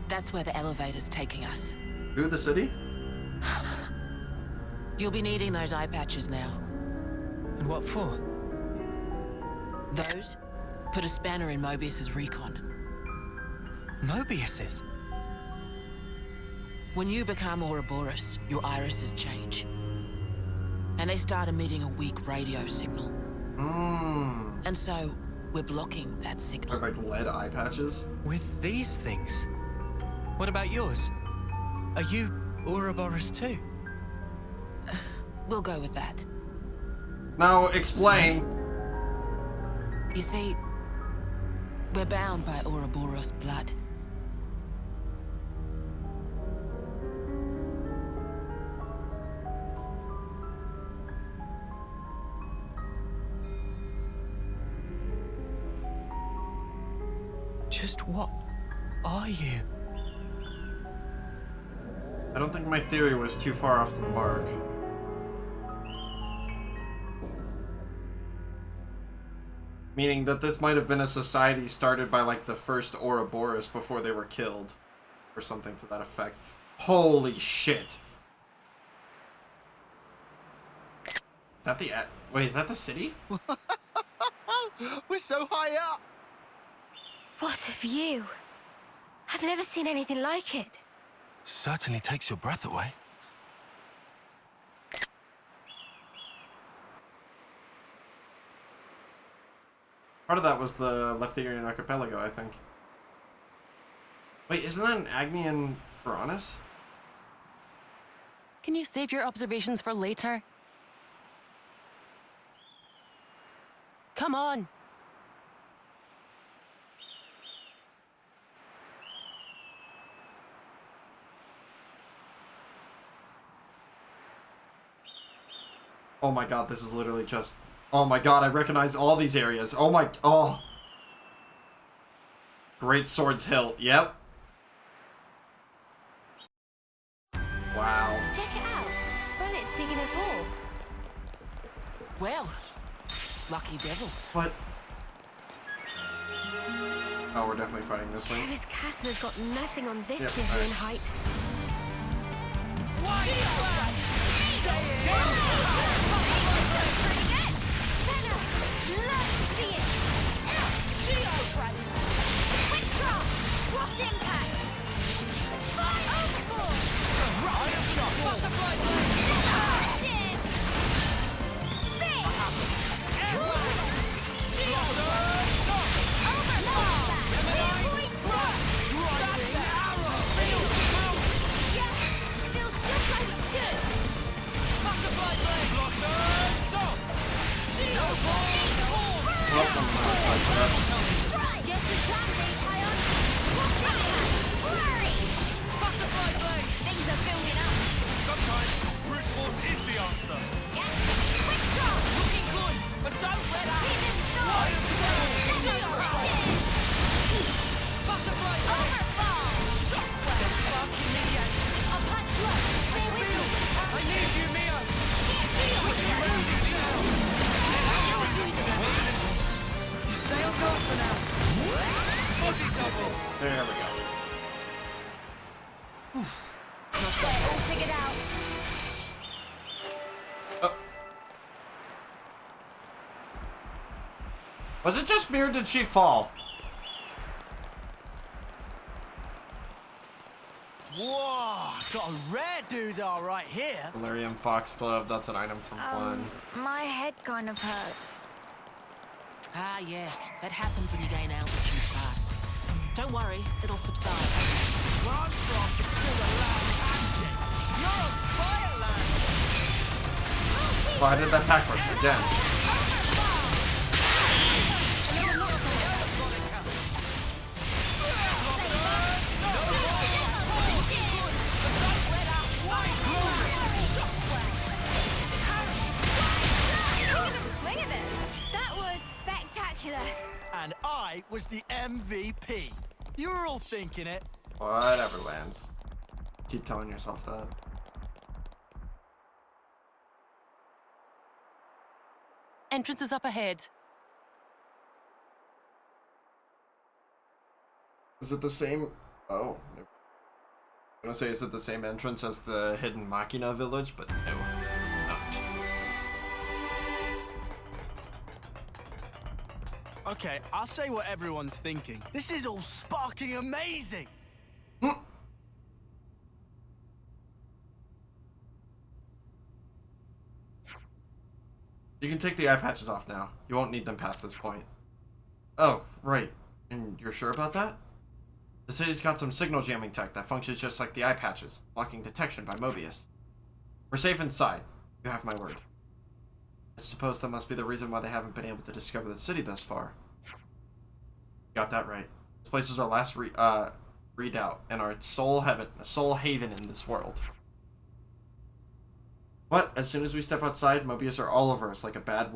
That's where the elevator's taking us. Who, the city? You'll be needing those eye patches now. And what for? Those put a spanner in Mobius's recon. Mobius's? When you become Ouroboros, your irises change. And they start emitting a weak radio signal. Mmm. And so, we're blocking that signal. Like lead eye patches? With these things? What about yours? Are you Ouroboros too? We'll go with that. Now, explain. You see, we're bound by Ouroboros blood. Just what are you? I don't think my theory was too far off the mark. Meaning that this might have been a society started by, like, the first Ouroboros before they were killed. Or something to that effect. Holy shit. Is that the... Wait, is that the city? We're so high up! What a view. I've never seen anything like it. Certainly takes your breath away. Part of that was the Leftherian archipelago, I think. Wait, isn't that an Agnian Pharaonis? Can you save your observations for later? Come on. Oh my god, this is literally just... Oh my god, I recognize all these areas. Oh my... Oh. Great Sword's Hilt. Yep. Wow. Check it out. Bullets digging up ore. Well, lucky devils. What? Oh, we're definitely fighting this thing. Travis Castle has got nothing on this Yep, dizzying height. There we go. All figured out. Oh. Was it just me or did she fall? Whoa, got a rare doodah right here. Valerian Foxglove, that's an item from one. My head kind of hurts. Ah, yeah. That happens when you gain altitude fast. Don't worry, it'll subside. Where I'm from, it's called a land pancake. You're on fireland. Oh, I did that backwards again. And I was the MVP. You were all thinking it. Whatever, Lance. Keep telling yourself that. Entrance is up ahead. Is it the same? Oh. I'm gonna say, is it the same entrance as the hidden Machina village? But no, it's not. Okay, I'll say what everyone's thinking. This is all sparking amazing. You can take the eye patches off now. You won't need them past this point. Oh, right. And you're sure about that? The city's got some signal jamming tech that functions just like the eye patches, blocking detection by Mobius. We're safe inside. You have my word. I suppose that must be the reason why they haven't been able to discover the city thus far. Got that right. This place is our last redoubt and our sole haven in this world. But as soon as we step outside, Mobius are all over us like a bad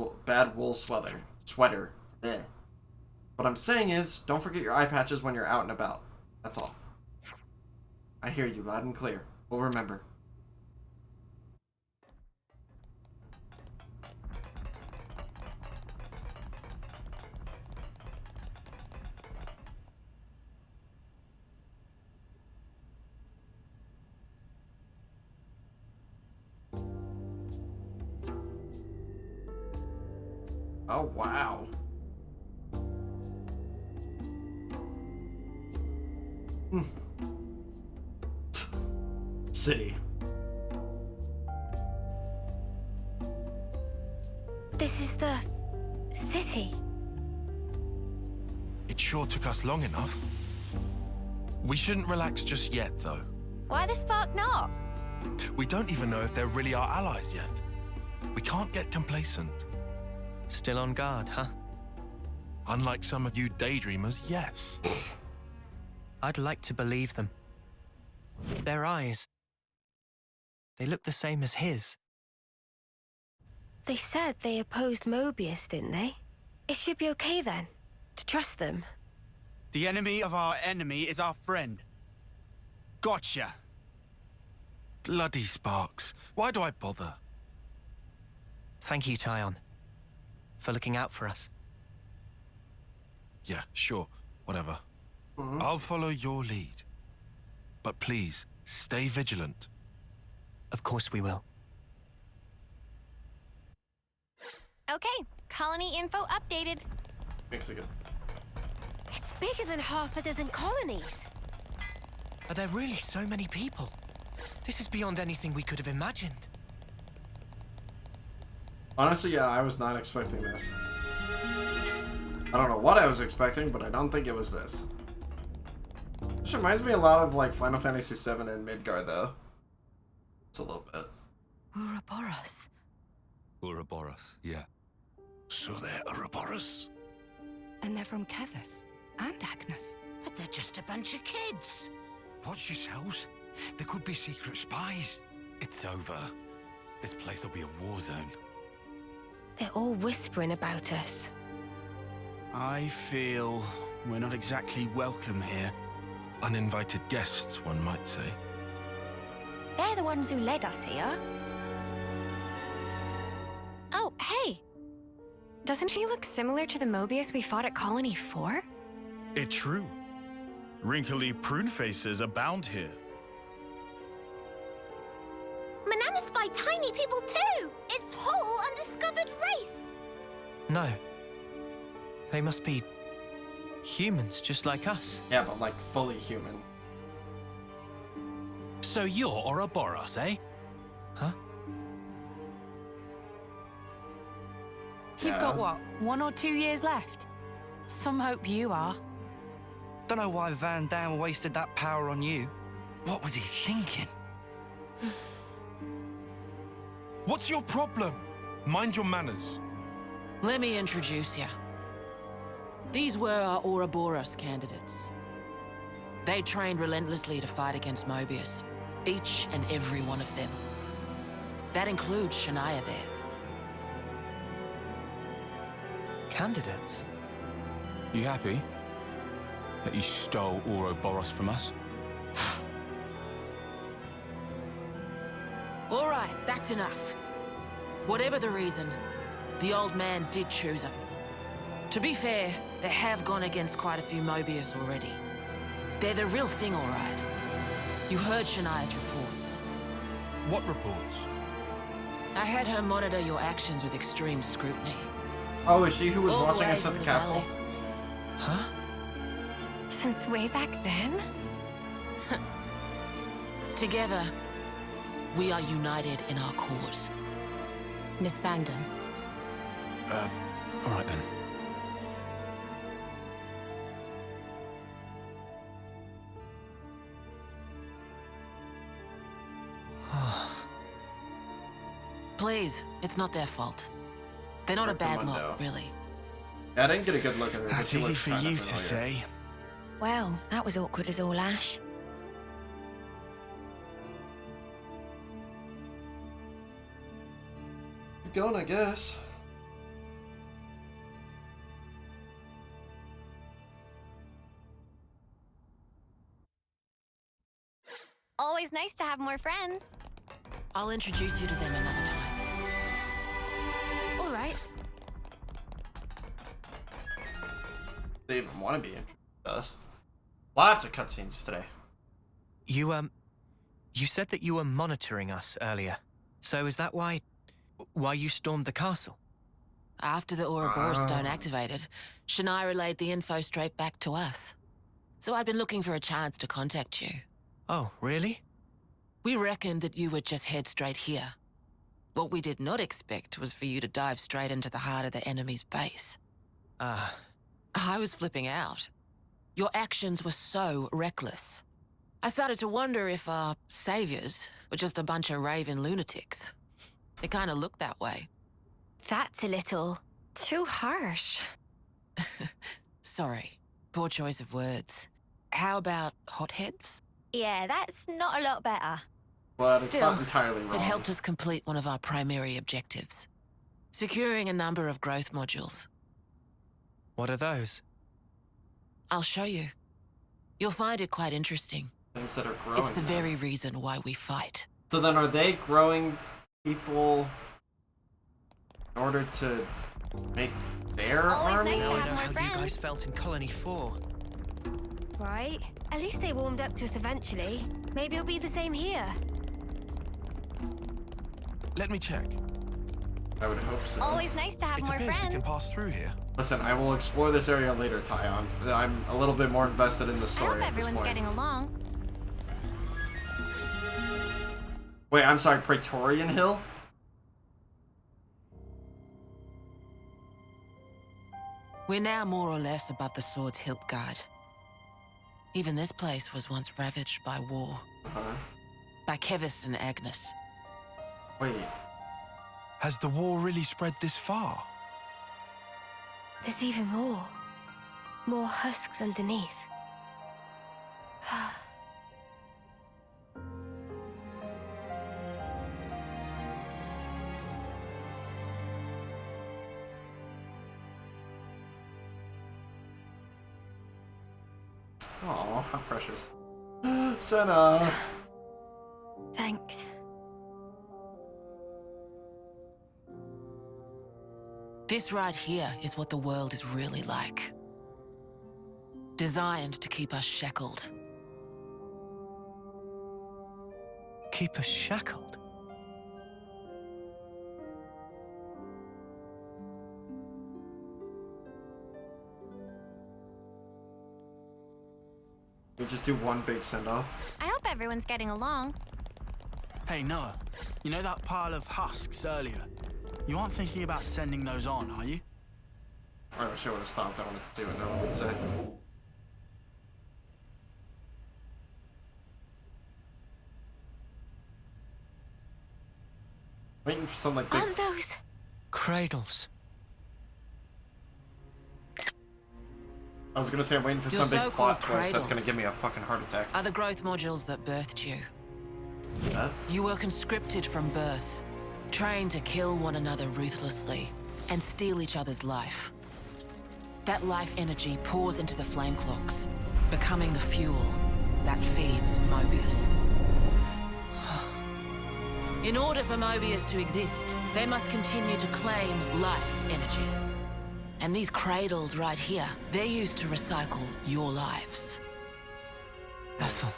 wool sweater. Eh. What I'm saying is, don't forget your eye patches when you're out and about. That's all. I hear you loud and clear. We'll remember. Oh, wow. City. This is the city. It sure took us long enough. We shouldn't relax just yet, though. Why the spark not? We don't even know if they're really our allies yet. We can't get complacent. Still on guard, huh? Unlike some of you daydreamers, yes. I'd like to believe them. Their eyes, they look the same as his. They said they opposed Mobius, didn't they? It should be okay then, to trust them. The enemy of our enemy is our friend. Gotcha. Bloody Sparks. Why do I bother? Thank you, Tyon, for looking out for us. Yeah, sure. Whatever. I'll follow your lead. But please, stay vigilant. Of course we will. Okay, colony info updated. Thanks again. It's bigger than half a dozen colonies. Are there really so many people? This is beyond anything we could have imagined. Honestly, yeah, I was not expecting this. I don't know what I was expecting, but I don't think it was this. This reminds me a lot of like Final Fantasy VII and Midgard, though. It's a little bit. Ouroboros. Ouroboros, yeah. So they're Ouroboros? And they're from Kevus and Agnes. But they're just a bunch of kids. Watch yourselves. There could be secret spies. It's over. This place will be a war zone. They're all whispering about us. I feel we're not exactly welcome here. Uninvited guests, one might say. They're the ones who led us here. Oh, hey! Doesn't she look similar to the Mobius we fought at Colony 4? It's true. Wrinkly prune faces abound here. Manana spy tiny people too! It's whole undiscovered race! No. They must be humans just like us. Yeah, but like fully human. So you're Ouroboros, eh? Huh? You've got what, 1 or 2 years left? Some hope you are. Don't know why Van Dam wasted that power on you. What was he thinking? What's your problem? Mind your manners. Let me introduce you. These were our Ouroboros candidates. They trained relentlessly to fight against Mobius. Each and every one of them. That includes Shania there. Candidates? You happy that you stole Ouroboros from us? All right, that's enough. Whatever the reason, the old man did choose them. To be fair, they have gone against quite a few Mobius already. They're the real thing, all right. You heard Shania's reports. What reports? I had her monitor your actions with extreme scrutiny. Oh, is she who was All the watching way us at from the the castle? valley. Huh? Since way back then? Together, we are united in our cause. Miss Vandam. All right then. Please, it's not their fault. They're not a bad lot, really. Yeah, I didn't get a good look at her. That's easy for you to say. Well, that was awkward as all ash. Keep going, I guess. Always nice to have more friends. I'll introduce you to them another time. All right. They even want to be introduced to us. Lots of cutscenes today. You said that you were monitoring us earlier. So is that why you stormed the castle? After the Ouroboros stone activated, Shania relayed the info straight back to us. So I'd been looking for a chance to contact you. Oh, really? We reckoned that you would just head straight here. What we did not expect was for you to dive straight into the heart of the enemy's base. I was flipping out. Your actions were so reckless. I started to wonder if our saviors were just a bunch of raving lunatics. They kind of looked that way. That's a little too harsh. Sorry, poor choice of words. How about hotheads? Yeah, that's not a lot better. But it's Still, not entirely wrong. it helped us complete one of our primary objectives. Securing a number of growth modules. What are those? I'll show you. You'll find it quite interesting. Things that are growing. It's the very reason why we fight. So then are they growing people in order to make their army? Now I know how you guys felt in Colony 4. Right. At least they warmed up to us eventually. Maybe it'll be the same here. Let me check. I would hope so. Always nice to have It more appears we can friends. pass through here. Listen, I will explore this area later, Tyon. I'm a little bit more invested in the I story hope at this everyone's point. getting along. Wait, I'm sorry, Praetorian Hill? We're now more or less above the sword's hilt guard. Even this place was once ravaged by war. By Kevis and Agnes. Wait. Has the war really spread this far? There's even more. More husks underneath. Aw, how precious. Senna! Thanks. This right here is what the world is really like. Designed to keep us shackled. Keep us shackled? We just do one big send-off. I hope everyone's getting along. Hey, Noah. You know that pile of husks earlier? You aren't thinking about sending those on, are you? I wish I would have stopped. I wanted to see what no one would say. Waiting for some like big... Aren't those cradles? I was gonna say I'm waiting for Your some big so-called plot twist that's gonna cradles give me a fucking heart attack. Are the growth modules that birthed you. Huh? You were conscripted from birth, trained to kill one another ruthlessly and steal each other's life. That life energy pours into the flame clocks, becoming the fuel that feeds Mobius. In order for Mobius to exist, they must continue to claim life energy. And these cradles right here, they're used to recycle your lives. Ethel.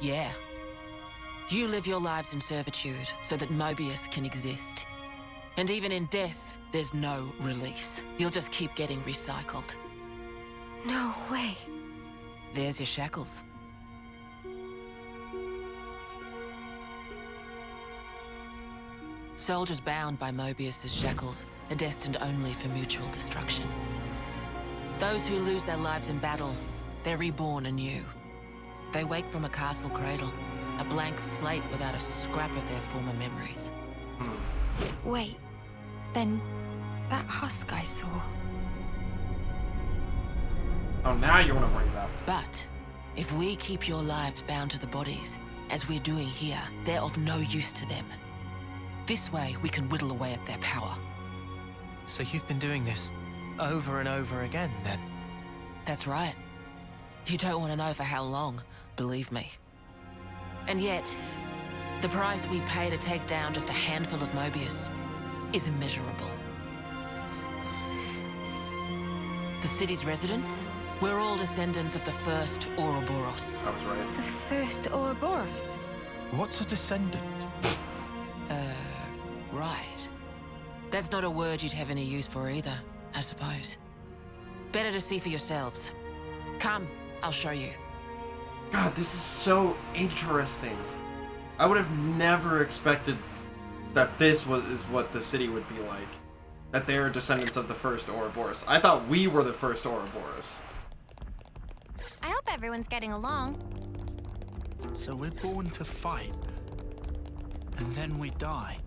Yeah. You live your lives in servitude so that Mobius can exist. And even in death, there's no release. You'll just keep getting recycled. No way. There's your shackles. Soldiers bound by Mobius's shackles are destined only for mutual destruction. Those who lose their lives in battle, they're reborn anew. They wake from a castle cradle, A blank slate without a scrap of their former memories. Wait, then that husk I saw. Oh, now you want to bring it up. But if we keep your lives bound to the bodies, as we're doing here, they're of no use to them. This way, we can whittle away at their power. So you've been doing this over and over again, then? That's right. You don't want to know for how long, believe me. And yet, the price we pay to take down just a handful of Mobius is immeasurable. The city's residents, we're all descendants of the first Ouroboros. I was right. The first Ouroboros? What's a descendant? Right. That's not a word you'd have any use for either, I suppose. Better to see for yourselves. Come, I'll show you. God, this is so interesting. I would have never expected that this is what the city would be like. That they are descendants of the first Ouroboros. I thought we were the first Ouroboros. I hope everyone's getting along. So we're born to fight, and then we die.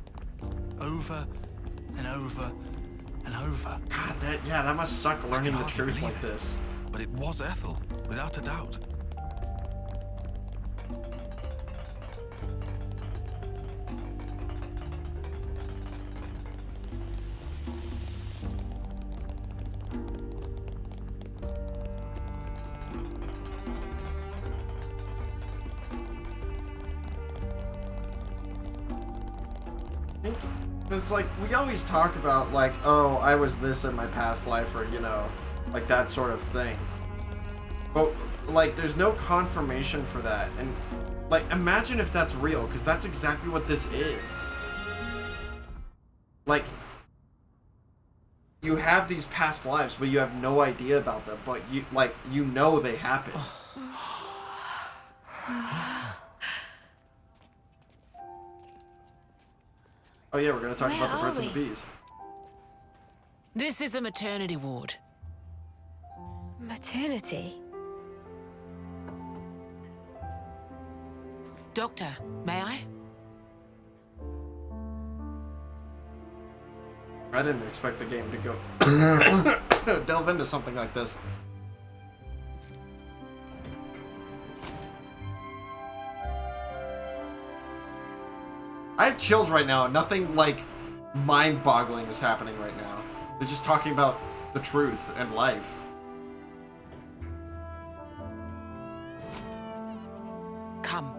Over and over and over. God, that must suck learning the truth like this. But it was Ethel, without a doubt. It's like, we always talk about, like, oh, I was this in my past life, or, you know, like that sort of thing. But, like, there's no confirmation for that. And, like, imagine if that's real, because that's exactly what this is. Like, you have these past lives, but you have no idea about them, but you, like, you know they happen. Oh yeah, we're gonna talk about the birds and the bees. This is a maternity ward. Maternity? Doctor, may I? I didn't expect the game to go delve into something like this. I have chills right now. Nothing, like, mind-boggling is happening right now. They're just talking about the truth and life. Come.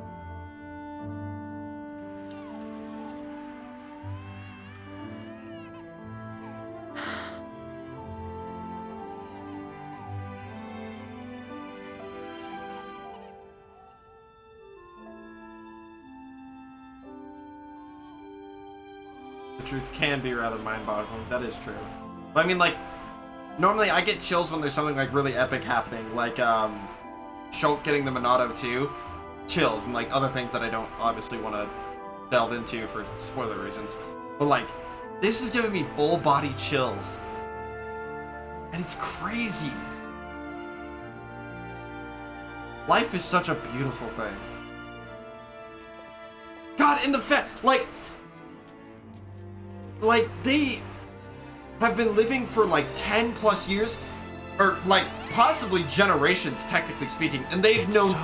The truth can be rather mind-boggling. That is true. But I mean, like, normally I get chills when there's something, like, really epic happening. Like, Shulk getting the Monado 2. Chills, and, like, other things that I don't obviously want to delve into for spoiler reasons. But, like, this is giving me full-body chills. And it's crazy. Life is such a beautiful thing. God, in the fact, like, they have been living for, like, 10 plus years, or, like, possibly generations, technically speaking, and they've known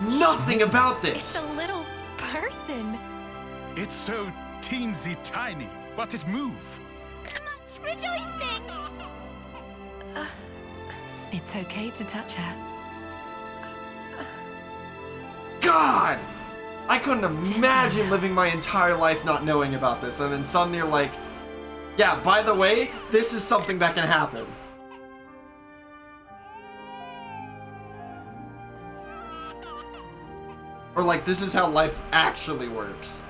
nothing about this. It's a little person. It's so teensy tiny, but it moves. Much rejoicing. It's okay to touch her. God! I couldn't imagine living my entire life not knowing about this, and then suddenly you're like, yeah, by the way, this is something that can happen. Or like, this is how life actually works.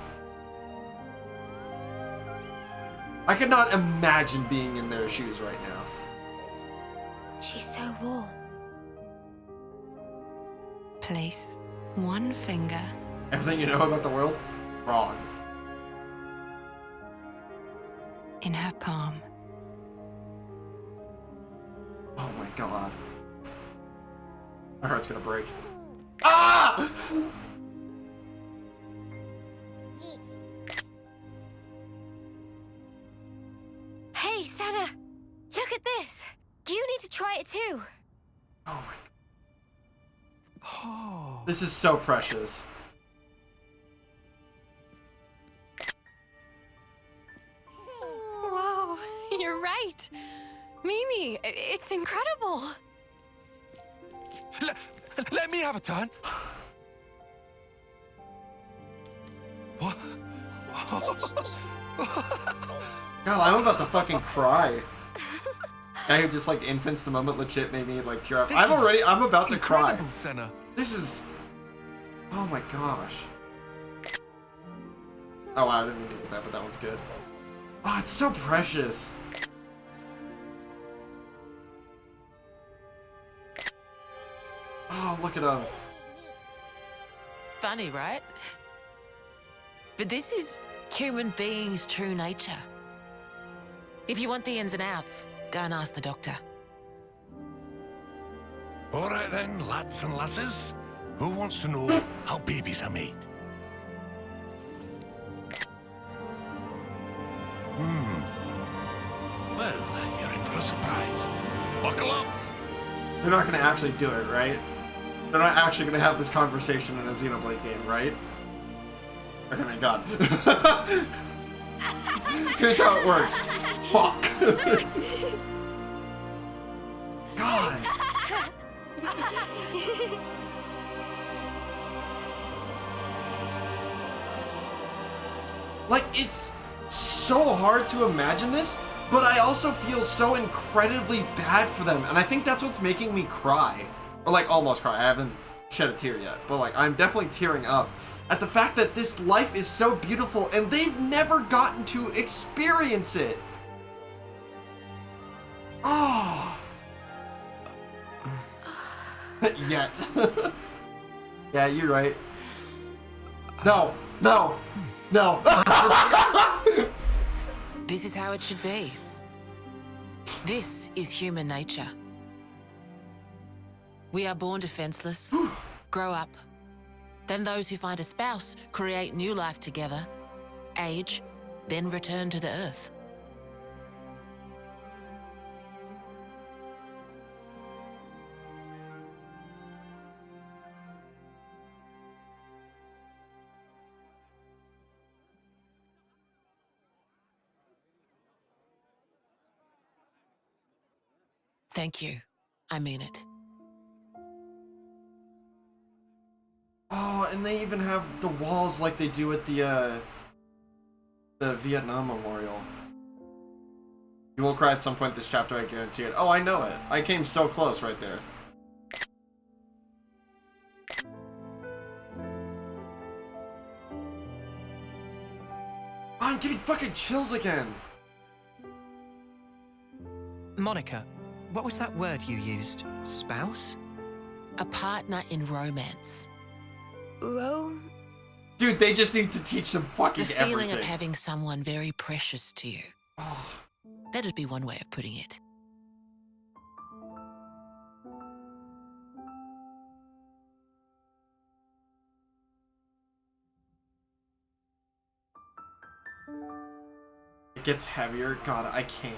I could not imagine being in their shoes right now. She's so warm. Place one finger. Everything you know about the world? Wrong. In her palm. Oh my god. My heart's gonna break. Ah! Hey, Senna! Look at this! You need to try it too! Oh my god. Oh. This is so precious. Whoa, you're right. Mimi, it's incredible. Let me have a turn. What? God, I'm about to fucking cry. Guy who just like infants the moment legit made me like tear up. I'm about to cry. Senna. This is, oh my gosh. Oh wow, I didn't mean to get that, but that one's good. Oh, it's so precious. Oh, look at him. Funny, right? But this is human beings' true nature. If you want the ins and outs, go and ask the doctor. All right then, lads and lasses. Who wants to know how babies are made? Well, you're in for a surprise. Buckle up. They're not gonna actually do it, right? They're not actually gonna have this conversation in a Xenoblade game, right? Okay, thank God. Here's how it works. Fuck. God. Like, it's so hard to imagine this, but I also feel so incredibly bad for them, and I think that's what's making me cry. Or, like, almost cry. I haven't shed a tear yet, but, like, I'm definitely tearing up at the fact that this life is so beautiful, and they've never gotten to experience it. Oh. Yet. Yeah, you're right. No. No. No. This is how it should be. This is human nature. We are born defenseless, grow up. Then those who find a spouse create new life together, age, then return to the earth. Thank you. I mean it. Oh, and they even have the walls like they do at the Vietnam Memorial. You will cry at some point this chapter, I guarantee it. Oh, I know it. I came so close right there. Oh, I'm getting fucking chills again. Monica, what was that word you used? Spouse? A partner in romance. Dude, they just need to teach them fucking everything. The feeling everything. of having someone very precious to you. Oh. That'd be one way of putting it. It gets heavier. God, I can't.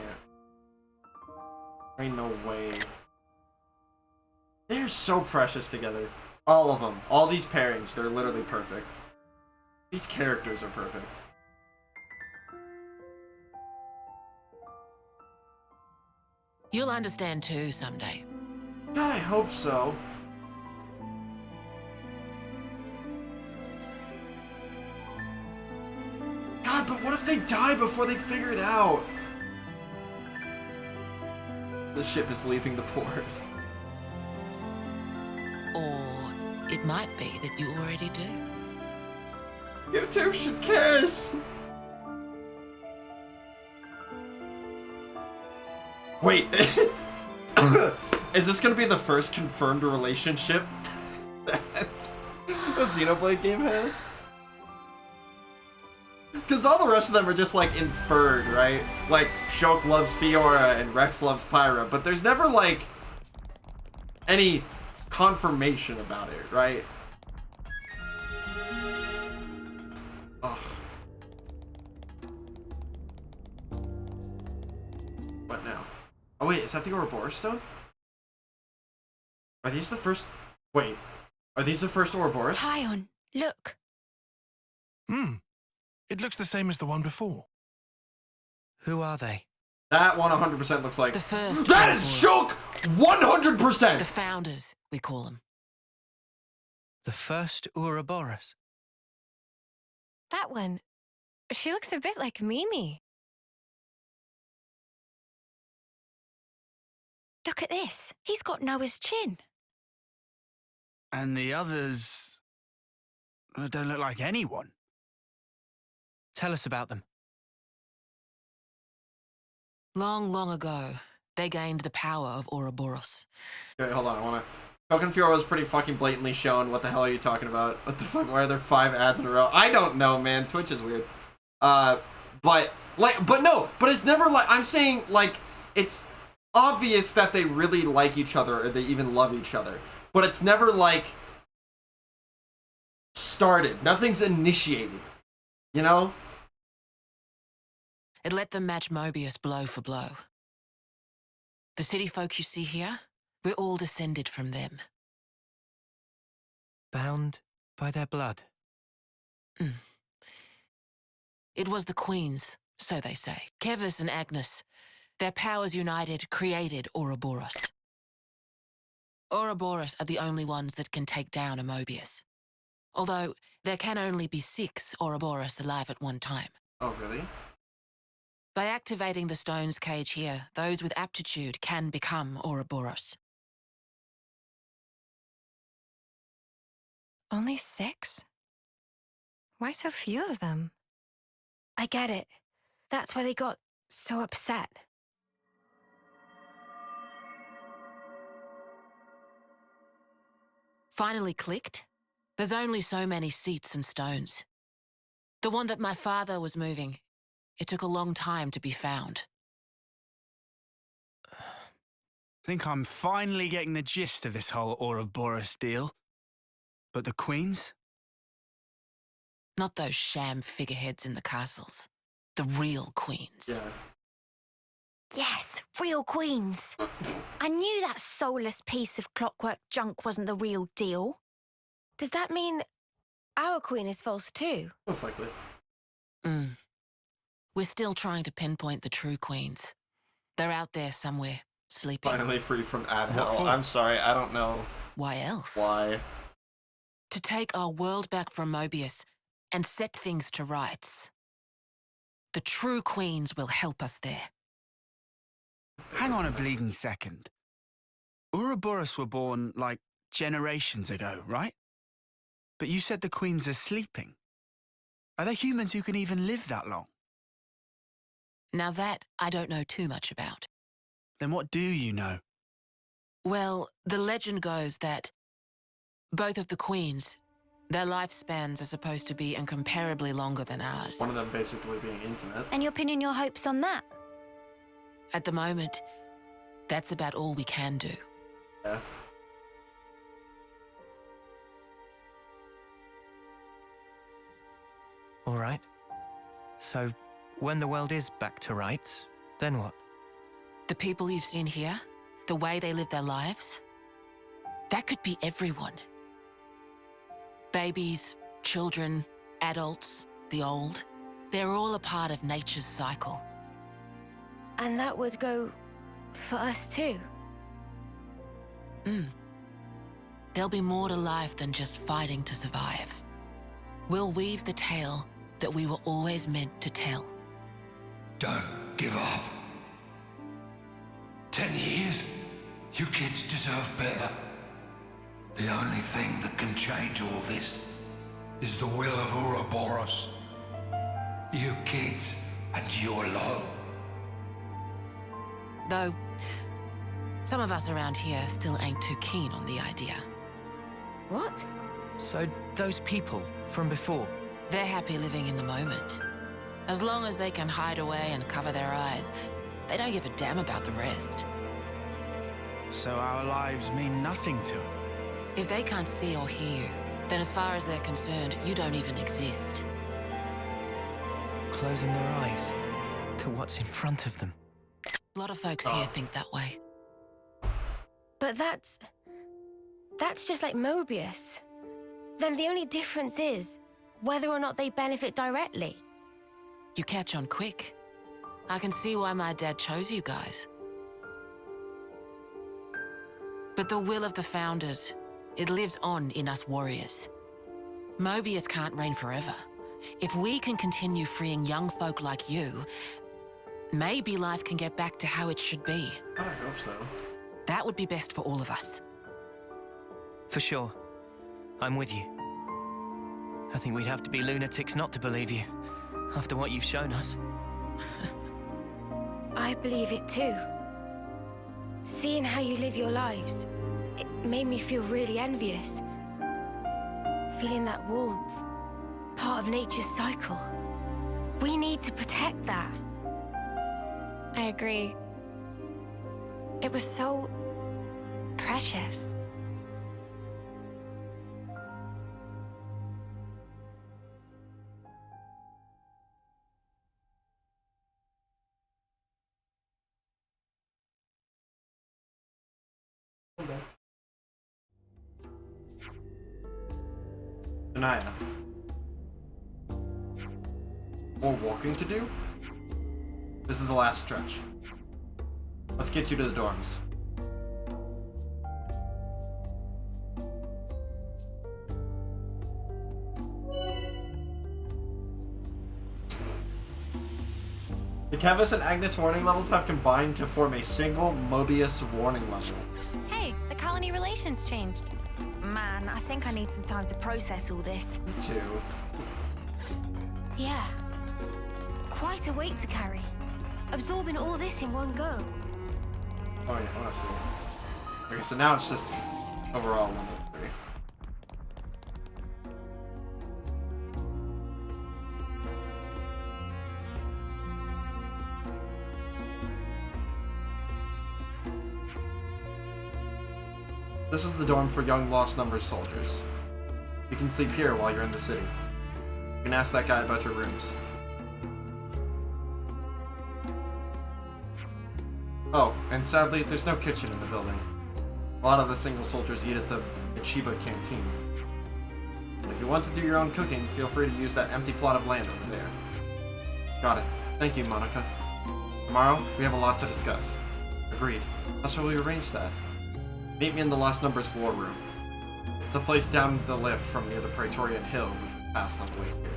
Ain't no way. They're so precious together. All of them. All these pairings, they're literally perfect. These characters are perfect. You'll understand too someday. God, I hope so. God, but what if they die before they figure it out? The ship is leaving the port. Or it might be that you already do. You two should kiss! Wait, is this gonna be the first confirmed relationship that a Xenoblade game has? Because all the rest of them are just like inferred, right? Like Shulk loves Fiora and Rex loves Pyra, but there's never like any confirmation about it, right? Ugh. What now? Oh wait, is that the Ouroboros stone? Are these the first... Wait. Are these the first Ouroboros? Kion, look. It looks the same as the one before. Who are they? That one 100% looks like... The first. That is shook 100%! The founders, we call them. The first Ouroboros. That one. She looks a bit like Mimi. Look at this. He's got Noah's chin. And the others don't look like anyone. Tell us about them. Long, long ago, they gained the power of Ouroboros. Okay, hold on, I wanna... Token Fiora was pretty fucking blatantly shown. What the hell are you talking about? What the fuck? Why are there 5 ads in a row? I don't know, man. Twitch is weird. But it's never like... I'm saying, like, it's obvious that they really like each other or they even love each other. But it's never, like, started. Nothing's initiated. You know? It let them match Mobius blow for blow. The city folk you see here, we're all descended from them. Bound by their blood. It was the queens, so they say. Kevis and Agnes. Their powers united created Ouroboros. Ouroboros are the only ones that can take down a Mobius. Although, there can only be 6 Ouroboros alive at one time. Oh, really? By activating the stone's cage here, those with aptitude can become Ouroboros. Only 6? Why so few of them? I get it. That's why they got so upset. Finally clicked? There's only so many seats and stones. The one that my father was moving, it took a long time to be found. Think I'm finally getting the gist of this whole Ouroboros deal. But the queens? Not those sham figureheads in the castles. The real queens. Yeah. Yes, real queens. I knew that soulless piece of clockwork junk wasn't the real deal. Does that mean our queen is false too? Most likely. We're still trying to pinpoint the true queens. They're out there somewhere, sleeping. Finally free from ad hell. What for? I'm sorry, I don't know. Why else? Why? To take our world back from Mobius and set things to rights. The true queens will help us there. Hang on a bleeding second. Ouroboros were born, like, generations ago, right? But you said the queens are sleeping. Are they humans who can even live that long? Now that I don't know too much about. Then what do you know? Well, the legend goes that both of the queens, their lifespans are supposed to be incomparably longer than ours. One of them basically being infinite. And you're pinning your hopes on that? At the moment, that's about all we can do. Yeah. All right. So, when the world is back to rights, then what? The people you've seen here, the way they live their lives, that could be everyone. Babies, children, adults, the old, they're all a part of nature's cycle. And that would go for us too? There'll be more to life than just fighting to survive. We'll weave the tale that we were always meant to tell. Don't give up. 10 years? You kids deserve better. The only thing that can change all this is the will of Ouroboros. You kids and your lot. Though, some of us around here still ain't too keen on the idea. What? So, those people from before? They're happy living in the moment. As long as they can hide away and cover their eyes, they don't give a damn about the rest. So our lives mean nothing to them? If they can't see or hear you, then as far as they're concerned, you don't even exist. Closing their eyes to what's in front of them. A lot of folks here think that way. But that's just like Mobius. Then the only difference is whether or not they benefit directly. You catch on quick. I can see why my dad chose you guys. But the will of the Founders, it lives on in us warriors. Mobius can't reign forever. If we can continue freeing young folk like you, maybe life can get back to how it should be. I hope so. That would be best for all of us. For sure. I'm with you. I think we'd have to be lunatics not to believe you, after what you've shown us. I believe it too. Seeing how you live your lives, it made me feel really envious. Feeling that warmth, part of nature's cycle. We need to protect that. I agree. It was so precious. Anaya. More walking to do? This is the last stretch. Let's get you to the dorms. The Kevis and Agnes warning levels have combined to form a single Mobius warning level. Hey, the colony relations changed. Man, I think I need some time to process all this. Me too. Yeah. Quite a weight to carry. Absorbing all this in one go. Oh yeah, honestly. Okay, so now it's just overall level 3. This is the dorm for young lost numbers soldiers. You can sleep here while you're in the city. You can ask that guy about your rooms. Oh, and sadly, there's no kitchen in the building. A lot of the single soldiers eat at the Ichiba canteen. If you want to do your own cooking, feel free to use that empty plot of land over there. Got it. Thank you, Monica. Tomorrow, we have a lot to discuss. Agreed. How shall we arrange that? Meet me in the Lost Numbers War Room. It's the place down the lift from near the Praetorian Hill, which we passed on the way here.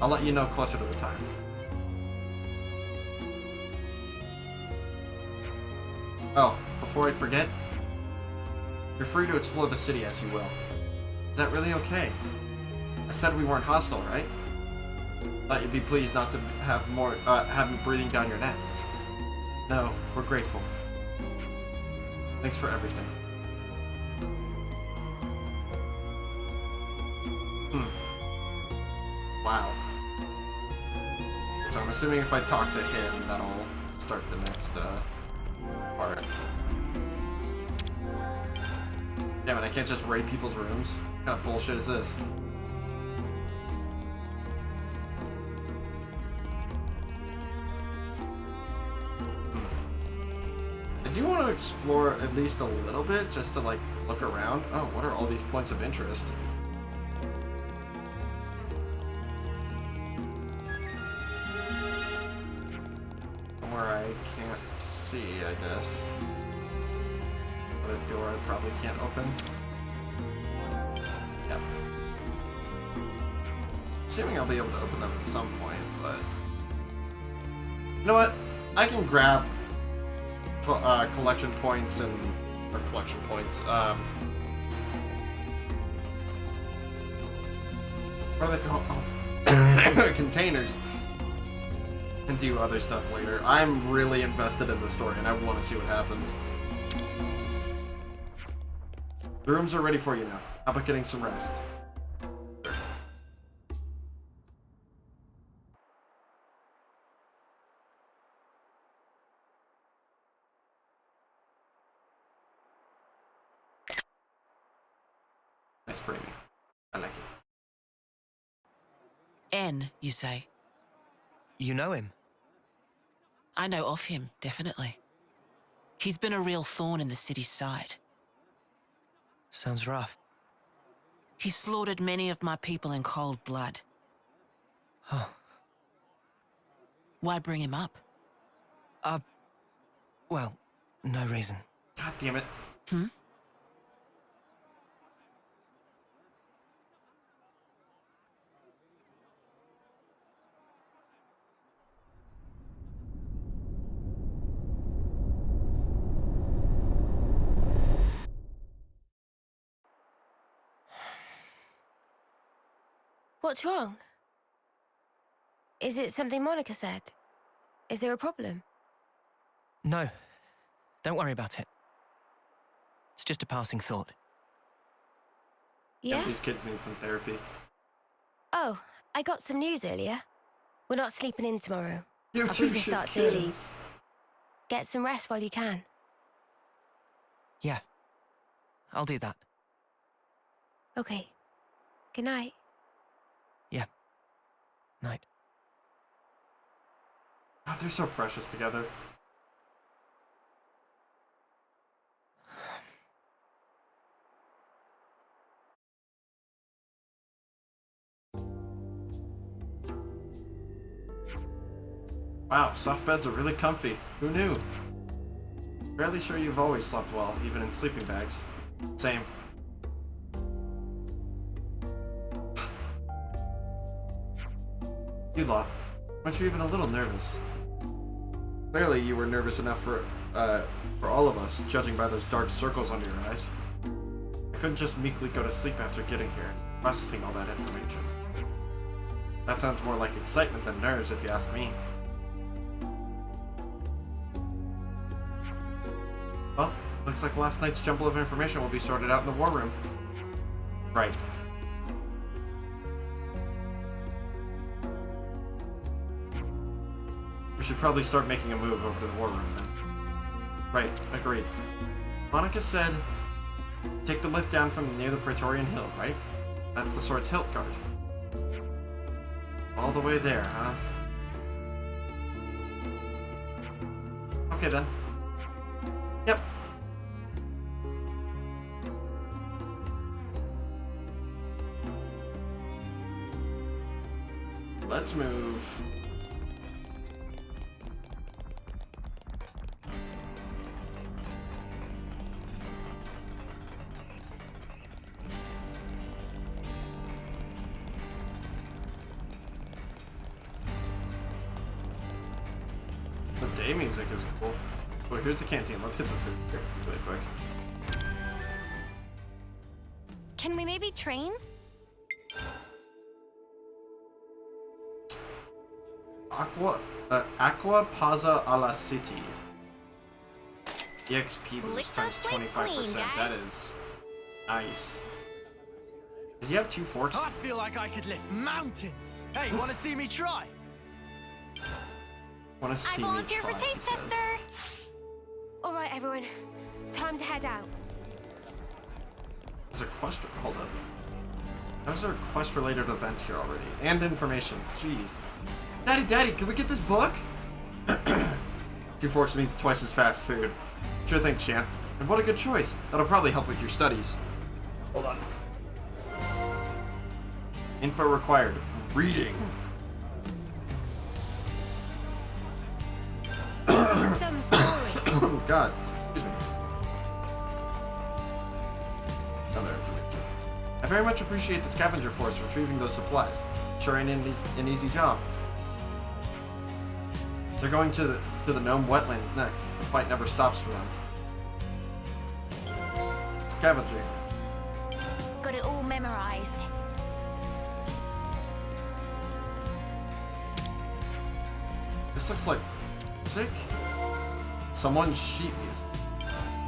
I'll let you know closer to the time. Oh, before I forget, you're free to explore the city as you will. Is that really okay? I said we weren't hostile, right? Thought you'd be pleased not to have me breathing down your necks. No, we're grateful. Thanks for everything. Wow. So I'm assuming if I talk to him, that'll start the next part. Damn it, I can't just raid people's rooms. What kind of bullshit is this? I do want to explore at least a little bit, just to like look around. Oh, what are all these points of interest? Somewhere I can't see, I guess. But a door I probably can't open. Yep. Assuming I'll be able to open them at some point, but... You know what? I can grab collection points and... Or collection points, what are they called? Oh. Containers. And do other stuff later. I'm really invested in the story and I want to see what happens. The rooms are ready for you now. How about getting some rest? Nice framing. I like it. N, you say? You know him? I know of him, definitely. He's been a real thorn in the city's side. Sounds rough. He slaughtered many of my people in cold blood. Oh. Why bring him up? Well, no reason. God damn it. Hmm? What's wrong? Is it something Monica said? Is there a problem? No. Don't worry about it. It's just a passing thought. Yeah? These kids need some therapy. Oh, I got some news earlier. We're not sleeping in tomorrow. You Our two briefing shit starts early. kids. Get some rest while you can. Yeah. I'll do that. Okay. Good night. Yeah. Night. God, they're so precious together. Wow, soft beds are really comfy. Who knew? Fairly sure you've always slept well, even in sleeping bags. Same. Yula, weren't you even a little nervous? Clearly you were nervous enough for all of us, judging by those dark circles under your eyes. I couldn't just meekly go to sleep after getting here, processing all that information. That sounds more like excitement than nerves, if you ask me. Well, looks like last night's jumble of information will be sorted out in the war room. Right. We should probably start making a move over to the war room then. Right, agreed. Monica said take the lift down from near the Praetorian Hill, right? That's the sword's hilt guard. All the way there, huh? Okay then. Yep. Let's move. The day music is cool. Well, here's the canteen. Let's get the food here really quick. Can we maybe train? Aqua Pazza alla City. EXP boost Lick times those plates 25%. clean, That is nice. Does he have 2 forks? I feel like I could lift mountains. Hey, wanna see me try? Want to see me volunteer try, for he taste says. tester. All right, everyone. Time to head out. There's a quest. Hold up. There's a quest-related event here already, and information. Jeez. Daddy, can we get this book? 2 forks means twice as fast food. Sure thing, champ. And what a good choice. That'll probably help with your studies. Hold on. Info required. Reading. Some story. Oh, God. Excuse me. Other information. I very much appreciate the scavenger force retrieving those supplies. Sure ain't an easy job. They're going to the Gnome wetlands next. The fight never stops for them. Scavenging. Got it all memorized. This looks like music? Someone's sheet music.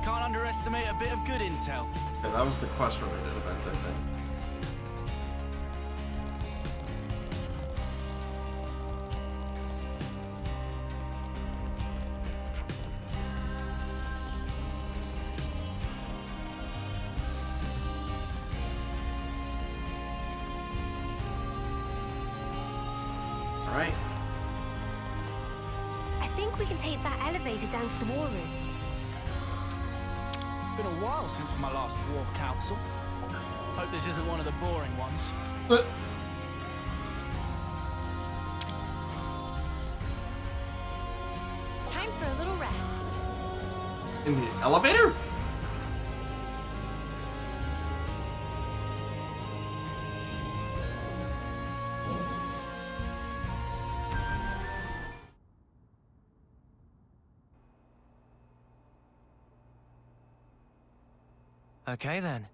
Can't underestimate a bit of good intel. Okay, that was the quest-related event, I think. I think we can take that elevator down to the war room. Been a while since my last war council. Hope this isn't one of the boring ones. Time for a little rest. In the elevator? Okay then.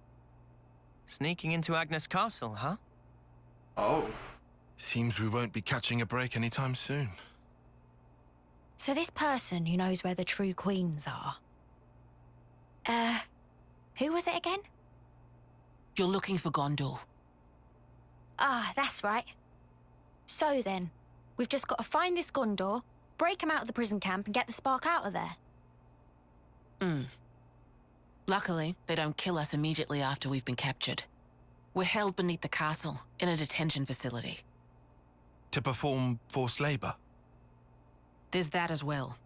Sneaking into Agnes Castle, huh? Oh. Seems we won't be catching a break anytime soon. So this person who knows where the true queens are... who was it again? You're looking for Gondor. Ah, that's right. So then, we've just got to find this Gondor, break him out of the prison camp and get the spark out of there. Luckily, they don't kill us immediately after we've been captured. We're held beneath the castle, in a detention facility. To perform forced labor? There's that as well.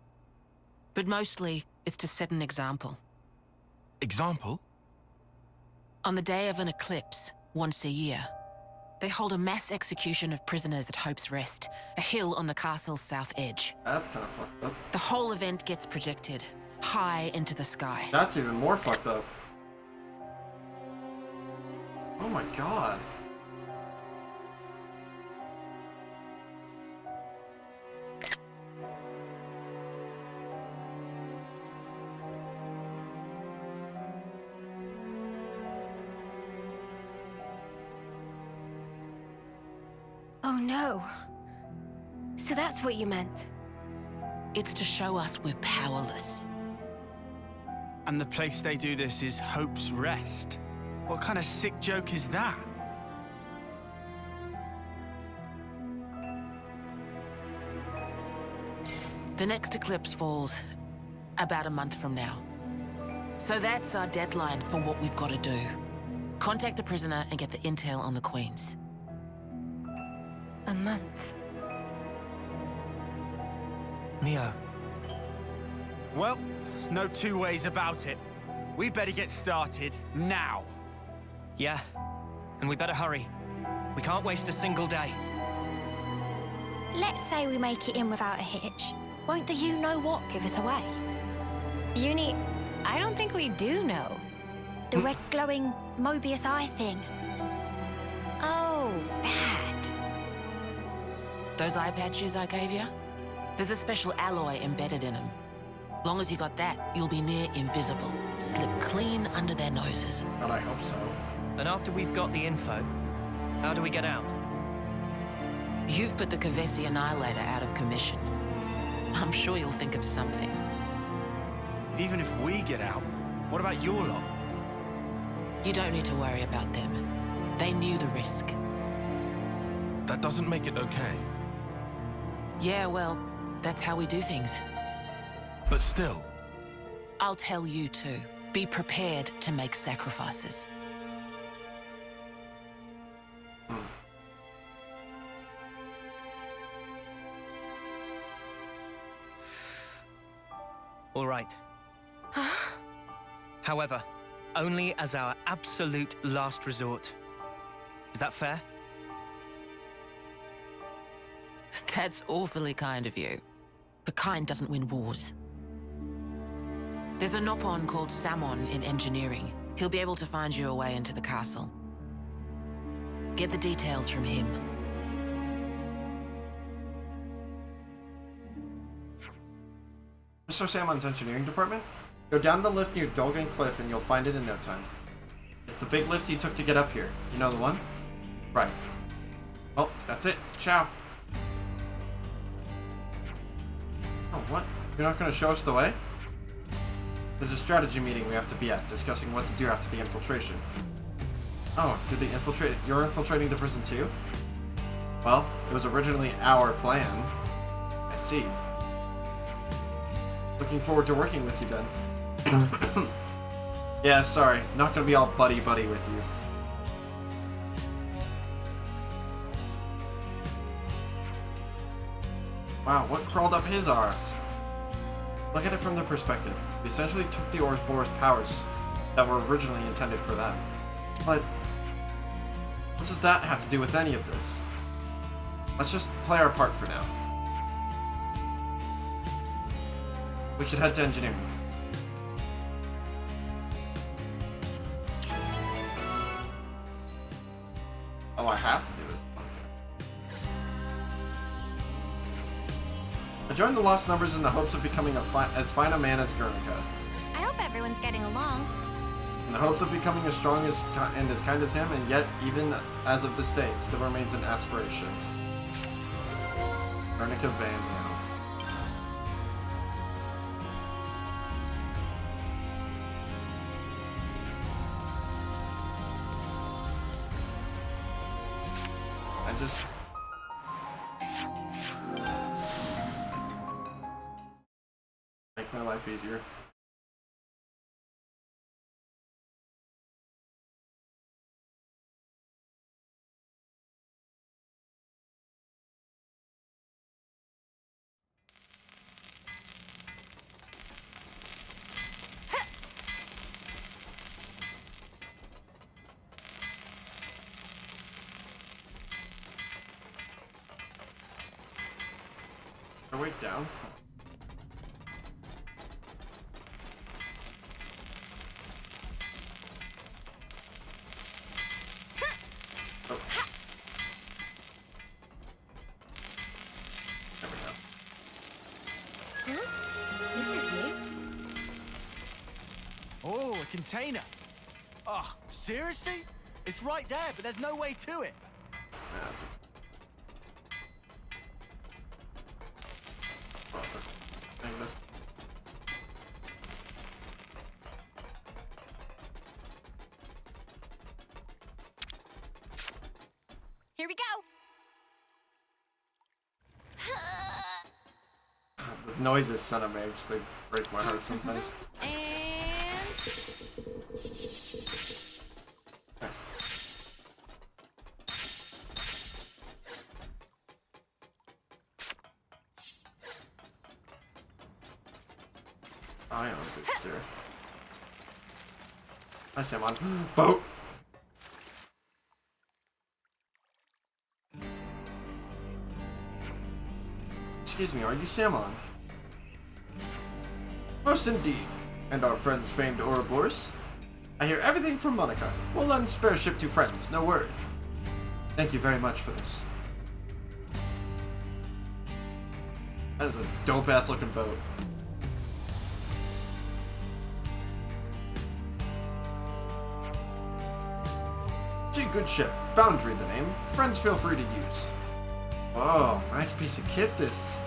But mostly, it's to set an example. Example? On the day of an eclipse, once a year, they hold a mass execution of prisoners at Hope's Rest, a hill on the castle's south edge. That's kind of fucked up. The whole event gets projected, high into the sky. That's even more fucked up. Oh my god. Oh no. So that's what you meant. It's to show us we're powerless. And the place they do this is Hope's Rest. What kind of sick joke is that? The next eclipse falls about a month from now. So that's our deadline for what we've got to do. Contact the prisoner and get the intel on the queens. A month. Mio. Well, no two ways about it. We better get started now. Yeah, and we better hurry. We can't waste a single day. Let's say we make it in without a hitch. Won't the you-know-what give us away? Uni, I don't think we do know. The red glowing Mobius eye thing. Oh, bad. Those eye patches I gave you? There's a special alloy embedded in them. Long as you got that, you'll be near invisible. Slip clean under their noses. But I hope so. And after we've got the info, how do we get out? You've put the Kavesi Annihilator out of commission. I'm sure you'll think of something. Even if we get out, what about your lot? You don't need to worry about them. They knew the risk. That doesn't make it okay. Yeah, well, that's how we do things. But still. I'll tell you too. Be prepared to make sacrifices. All right. However, only as our absolute last resort. Is that fair? That's awfully kind of you. But kind doesn't win wars. There's a Nopon called Samon in engineering. He'll be able to find you a way into the castle. Get the details from him. Mr. Samon's engineering department? Go down the lift near Dolgan Cliff and you'll find it in no time. It's the big lift you took to get up here. You know the one? Right. Well, that's it. Ciao. Oh, what? You're not going to show us the way? There's a strategy meeting we have to be at, discussing what to do after the infiltration. Oh, you're infiltrating the prison too? Well, it was originally our plan. I see. Looking forward to working with you then. Yeah, sorry. Not gonna be all buddy-buddy with you. Wow, what crawled up his arse? Look at it from their perspective. We essentially took the Ouroboros powers that were originally intended for them. But what does that have to do with any of this? Let's just play our part for now. We should head to engineering. Oh, I have to do this. I joined the Lost Numbers in the hopes of becoming as fine a man as Guernica. I hope everyone's getting along. In the hopes of becoming as strong and as kind as him, and yet, even as of this day, it still remains an aspiration. Guernica Van Dam. I just... make my life easier. Wait down. Oh. There we go. Huh? This is new. Oh, a container. Oh, seriously? It's right there, but there's no way to it. Yeah, that's okay. Oh, this. Dang this. Here we go. The noises Senna makes, they break my heart sometimes. And Nice. Ion booster. Hi, Samon. Boat! Excuse me, are you Samon? Most indeed. And our friend's famed Ouroboros? I hear everything from Monica. We'll lend spare ship to friends, no worry. Thank you very much for this. That is a dope-ass looking boat. Gee, good ship. Boundary the name. Friends feel free to use. Whoa, nice piece of kit this.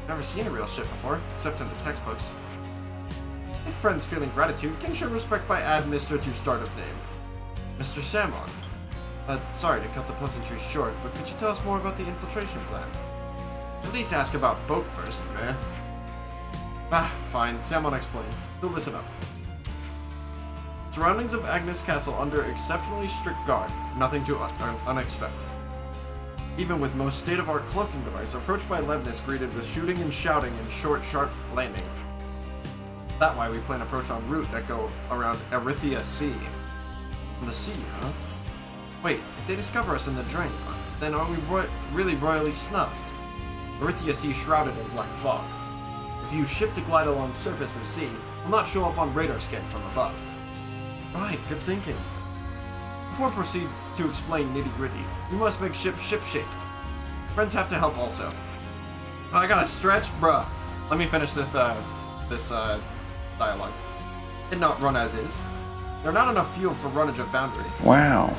Never seen a real ship before, except in the textbooks. If friends feeling gratitude can show respect by add Mr. to start of name. Mr. Samon. Sorry to cut the pleasantries short, but could you tell us more about the infiltration plan? At least ask about boat first, meh. Ah, fine. Samon explain. Still listen up. Surroundings of Agnes Castle under exceptionally strict guard. Nothing too unexpected. Even with most state-of-art cloaking device, approached by Levnis greeted with shooting and shouting and short, sharp landing. That why we plan approach en route that go around Erythia Sea. In the sea, huh? Wait, if they discover us in the drink, then are we really royally snuffed? Erythia Sea shrouded in black fog. If you ship to glide along surface of sea, will not show up on radar scan from above. Right, good thinking. Before proceed to explain nitty-gritty, we must make ship shape. Friends have to help also. Oh, I gotta stretch? Bruh. Let me finish this dialogue. Did not run as is. There are not enough fuel for runnage of boundary. Wow.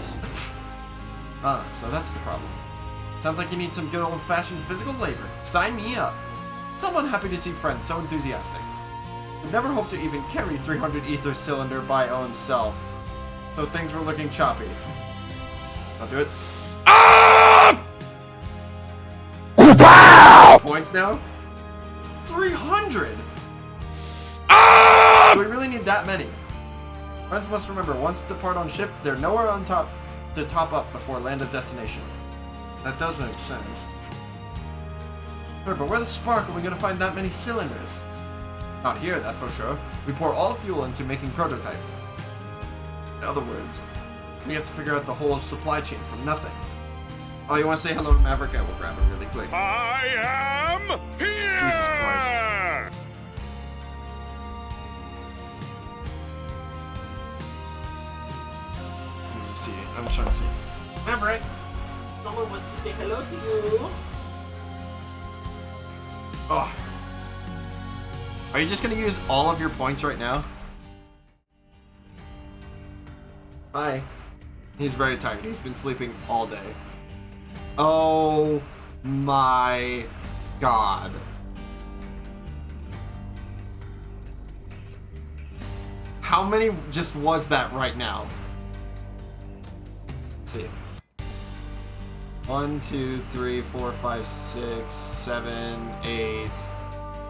Ah, so that's the problem. Sounds like you need some good old-fashioned physical labor. Sign me up. Someone happy to see friends so enthusiastic. Would never hope to even carry 300 ether cylinder by own self. So things were looking choppy. I'll do it. Ah! Wow! Points now? 300! Ah! Do we really need that many? Friends must remember, once depart on ship, they're nowhere on top to top up before land of destination. That does make sense. Sure, but where the spark are we gonna find that many cylinders? Not here, that for sure. We pour all fuel into making prototype. In other words, we have to figure out the whole supply chain from nothing. Oh, you want to say hello to Maverick? I will grab him really quick. I am here! Jesus Christ. Let me just see. I'm trying to see. Maverick, someone wants to say hello to you. Oh. Are you just gonna use all of your points right now? Hi. He's very tired. He's been sleeping all day. Oh my god. How many just was that right now? Let's see. 1, 2, 3, 4, 5, 6, 7, 8.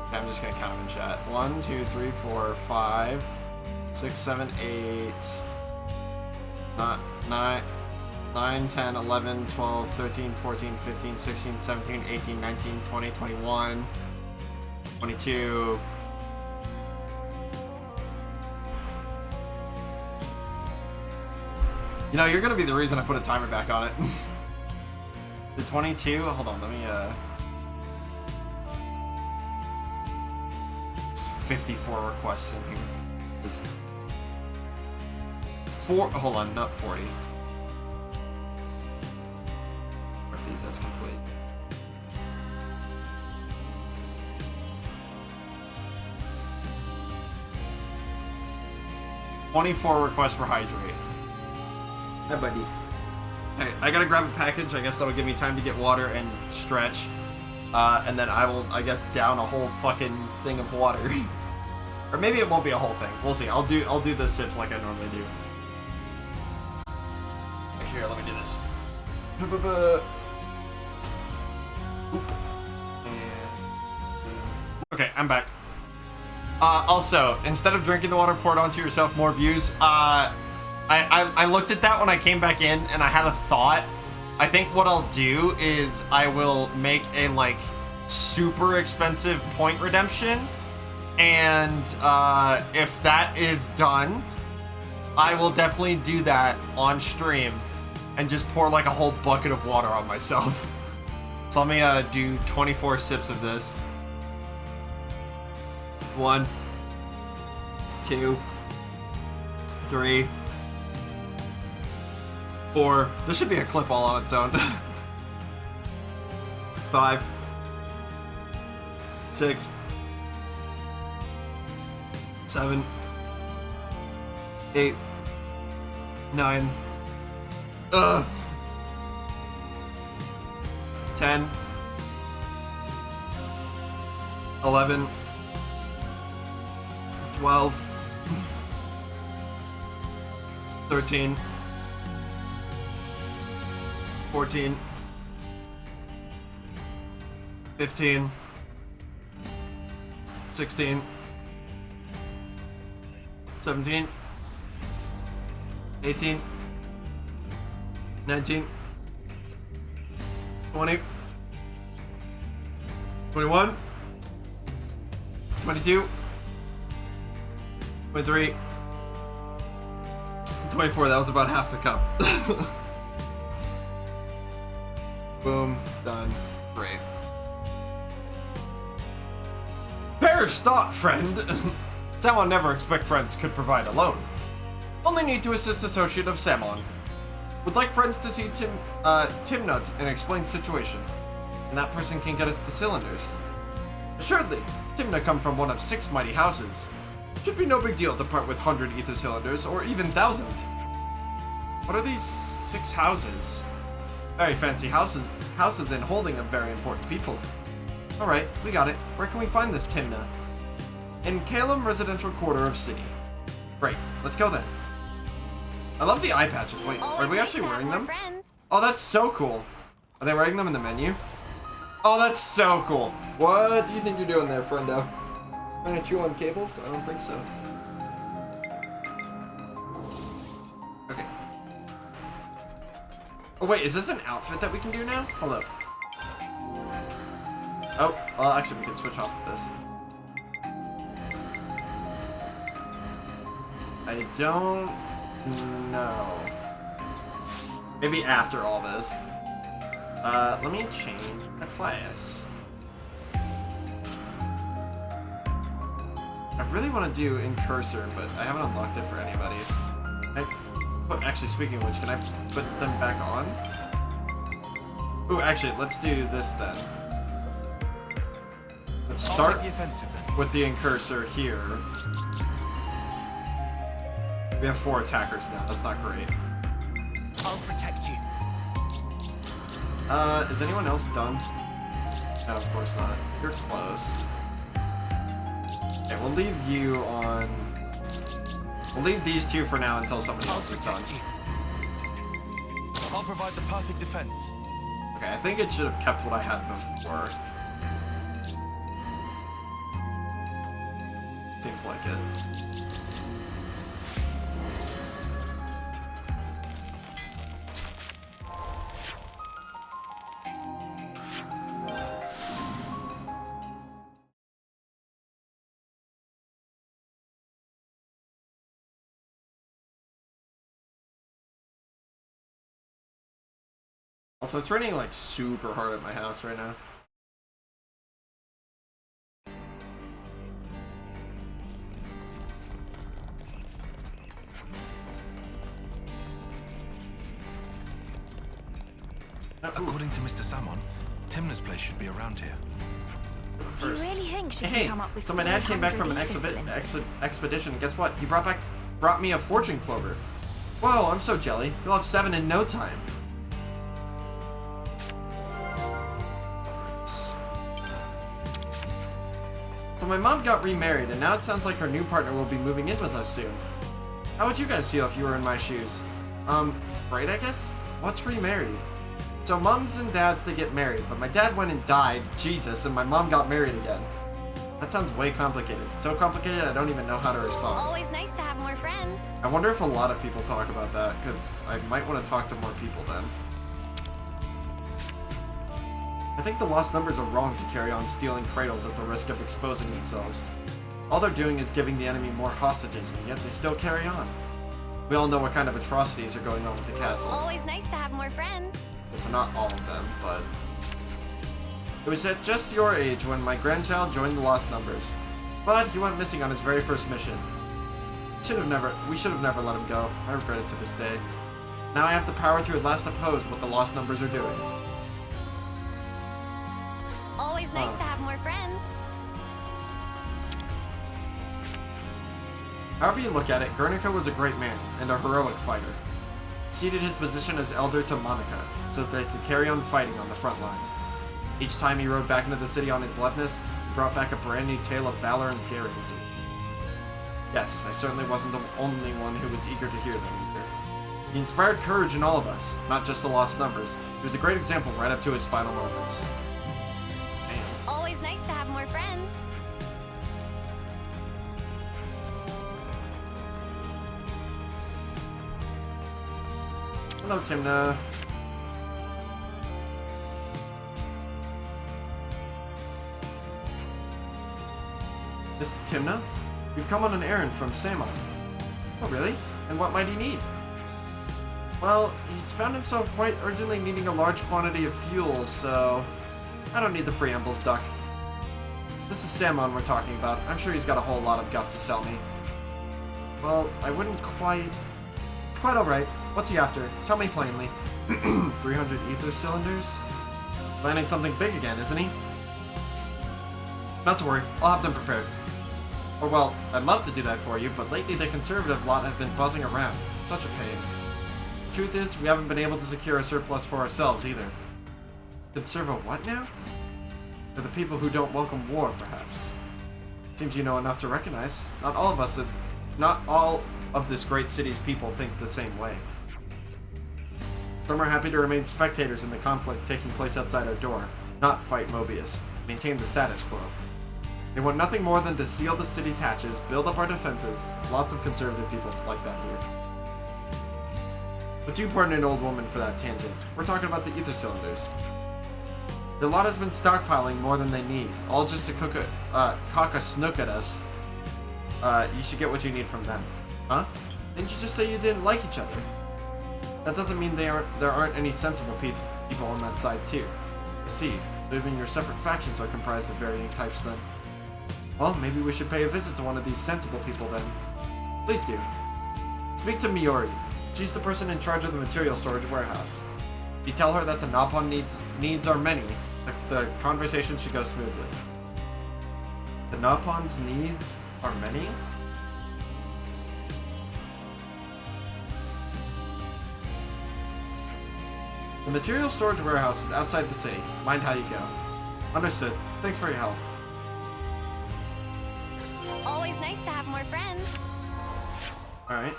Okay, I'm just gonna count them in chat. 1, 2, 3, 4, 5, 6, 7, 8, 9, 10, 11, 12, 13, 14, 15, 16, 17, 18, 19, 20, 21, 22. You know, you're gonna be the reason I put a timer back on it. The 22, hold on, let me, there's 54 requests in here. Hold on, not 40. Mark these as complete. $24 requests for hydrate. Hi, buddy. Hey, I gotta grab a package. I guess that'll give me time to get water and stretch. And then I will, I guess, down a whole fucking thing of water. Or maybe it won't be a whole thing. We'll see. I'll do the sips like I normally do. Actually, here, let me do this. Oop. Okay, I'm back. Also, instead of drinking the water, pour it onto yourself, more views. I looked at that when I came back in, and I had a thought. I think what I'll do is I will make a, like, super expensive point redemption. And, if that is done, I will definitely do that on stream and just pour, like, a whole bucket of water on myself. So let me, do 24 sips of this. 1, 2, 3, 4. This should be a clip all on its own. 5, 6, 7, 8, 9, 10, 11, 12, 13, 14, 15, 16, 17, 18, 19, 20, 21, 22, 23, 24. That was about half the cup. Boom. Done. Great. Perish thought, friend. Samon never expect friends could provide alone. Only need to assist associate of Samon. Would like friends to see Timnut and explain situation. And that person can get us the cylinders. Assuredly, Timnut come from one of 6 mighty houses. Should be no big deal to part with 100 ether cylinders, or even 1,000. What are these 6 houses? Very fancy houses in holding of very important people. Alright, we got it. Where can we find this Timna? In Kalem Residential Quarter of City. Great, let's go then. I love the eye patches. Wait, are we actually wearing them? Oh, that's so cool. Are they wearing them in the menu? Oh, that's so cool. What do you think you're doing there, friendo? Gonna chew on cables? I don't think so. Okay. Oh wait, is this an outfit that we can do now? Hold up. Oh, well actually we can switch off with this. I don't know. Maybe after all this. Let me change my class. I really want to do Incursor, but I haven't unlocked it for anybody. Actually, speaking of which, can I put them back on? Ooh, actually, let's do this then. Let's start with the Incursor here. We have 4 attackers now. That's not great. I'll protect you. Is anyone else done? No, of course not. You're close. Okay, we'll leave you on... We'll leave these 2 for now until somebody else is done. I'll provide the perfect defense. Okay, I think it should have kept what I had before. Seems like it. Also, it's raining like super hard at my house right now. According to Mr. Salmon, Timna's place should be around here. Do you really think she Hey, can come up with so my dad came back from an 400 expedition, and guess what? He brought me a fortune clover. Whoa, I'm so jelly. You'll have 7 in no time. So my mom got remarried, and now it sounds like her new partner will be moving in with us soon. How would you guys feel if you were in my shoes? Right, I guess? What's remarried? So mums and dads, they get married, but my dad went and died, Jesus, and my mom got married again. That sounds way complicated. So complicated I don't even know how to respond. Always nice to have more friends. I wonder if a lot of people talk about that, because I might want to talk to more people then. I think the lost numbers are wrong to carry on stealing cradles at the risk of exposing themselves. All they're doing is giving the enemy more hostages, and yet they still carry on. We all know what kind of atrocities are going on with the castle. Always nice to have more friends. So not all of them, but... It was at just your age when my grandchild joined the Lost Numbers. But he went missing on his very first mission. We should have never let him go. I regret it to this day. Now I have the power to at last oppose what the Lost Numbers are doing. Always nice to have more friends. However you look at it, Guernica was a great man and a heroic fighter. He ceded his position as elder to Monica so that they could carry on fighting on the front lines. Each time he rode back into the city on his Lepnis, he brought back a brand new tale of valor and daring. Yes, I certainly wasn't the only one who was eager to hear them either. He inspired courage in all of us, not just the Lost Numbers. He was a great example right up to his final moments. Always nice to have more friends. Hello, Timna. Miss Timna? We've come on an errand from Samon. Oh, really? And what might he need? Well, he's found himself quite urgently needing a large quantity of fuel, so... I don't need the preambles, Duck. This is Samon we're talking about. I'm sure he's got a whole lot of guff to sell me. Well, I wouldn't quite... It's quite alright. What's he after? Tell me plainly. 300 ether cylinders? Planning something big again, isn't he? Not to worry, I'll have them prepared. Or well, I'd love to do that for you, but lately the conservative lot have been buzzing around. Such a pain. The truth is, we haven't been able to secure a surplus for ourselves either. Conserva what now? They're the people who don't welcome war, perhaps. Seems you know enough to recognize. Not all of this great city's people think the same way. Some are happy to remain spectators in the conflict taking place outside our door, not fight Mobius, maintain the status quo. They want nothing more than to seal the city's hatches, build up our defenses. Lots of conservative people like that here. But do pardon an old woman for that tangent. We're talking about the ether cylinders. The lot has been stockpiling more than they need, all just to cock a snook at us. You should get what you need from them. Huh? Didn't you just say you didn't like each other? That doesn't mean there aren't any sensible people on that side too. I see. So even your separate factions are comprised of varying types then. Well, maybe we should pay a visit to one of these sensible people then. Please do. Speak to Miori. She's the person in charge of the material storage warehouse. If you tell her that the Napon needs are many, the conversation should go smoothly. The Napon's needs are many? The material storage warehouse is outside the city. Mind how you go. Understood. Thanks for your help. Always nice to have more friends. Alright.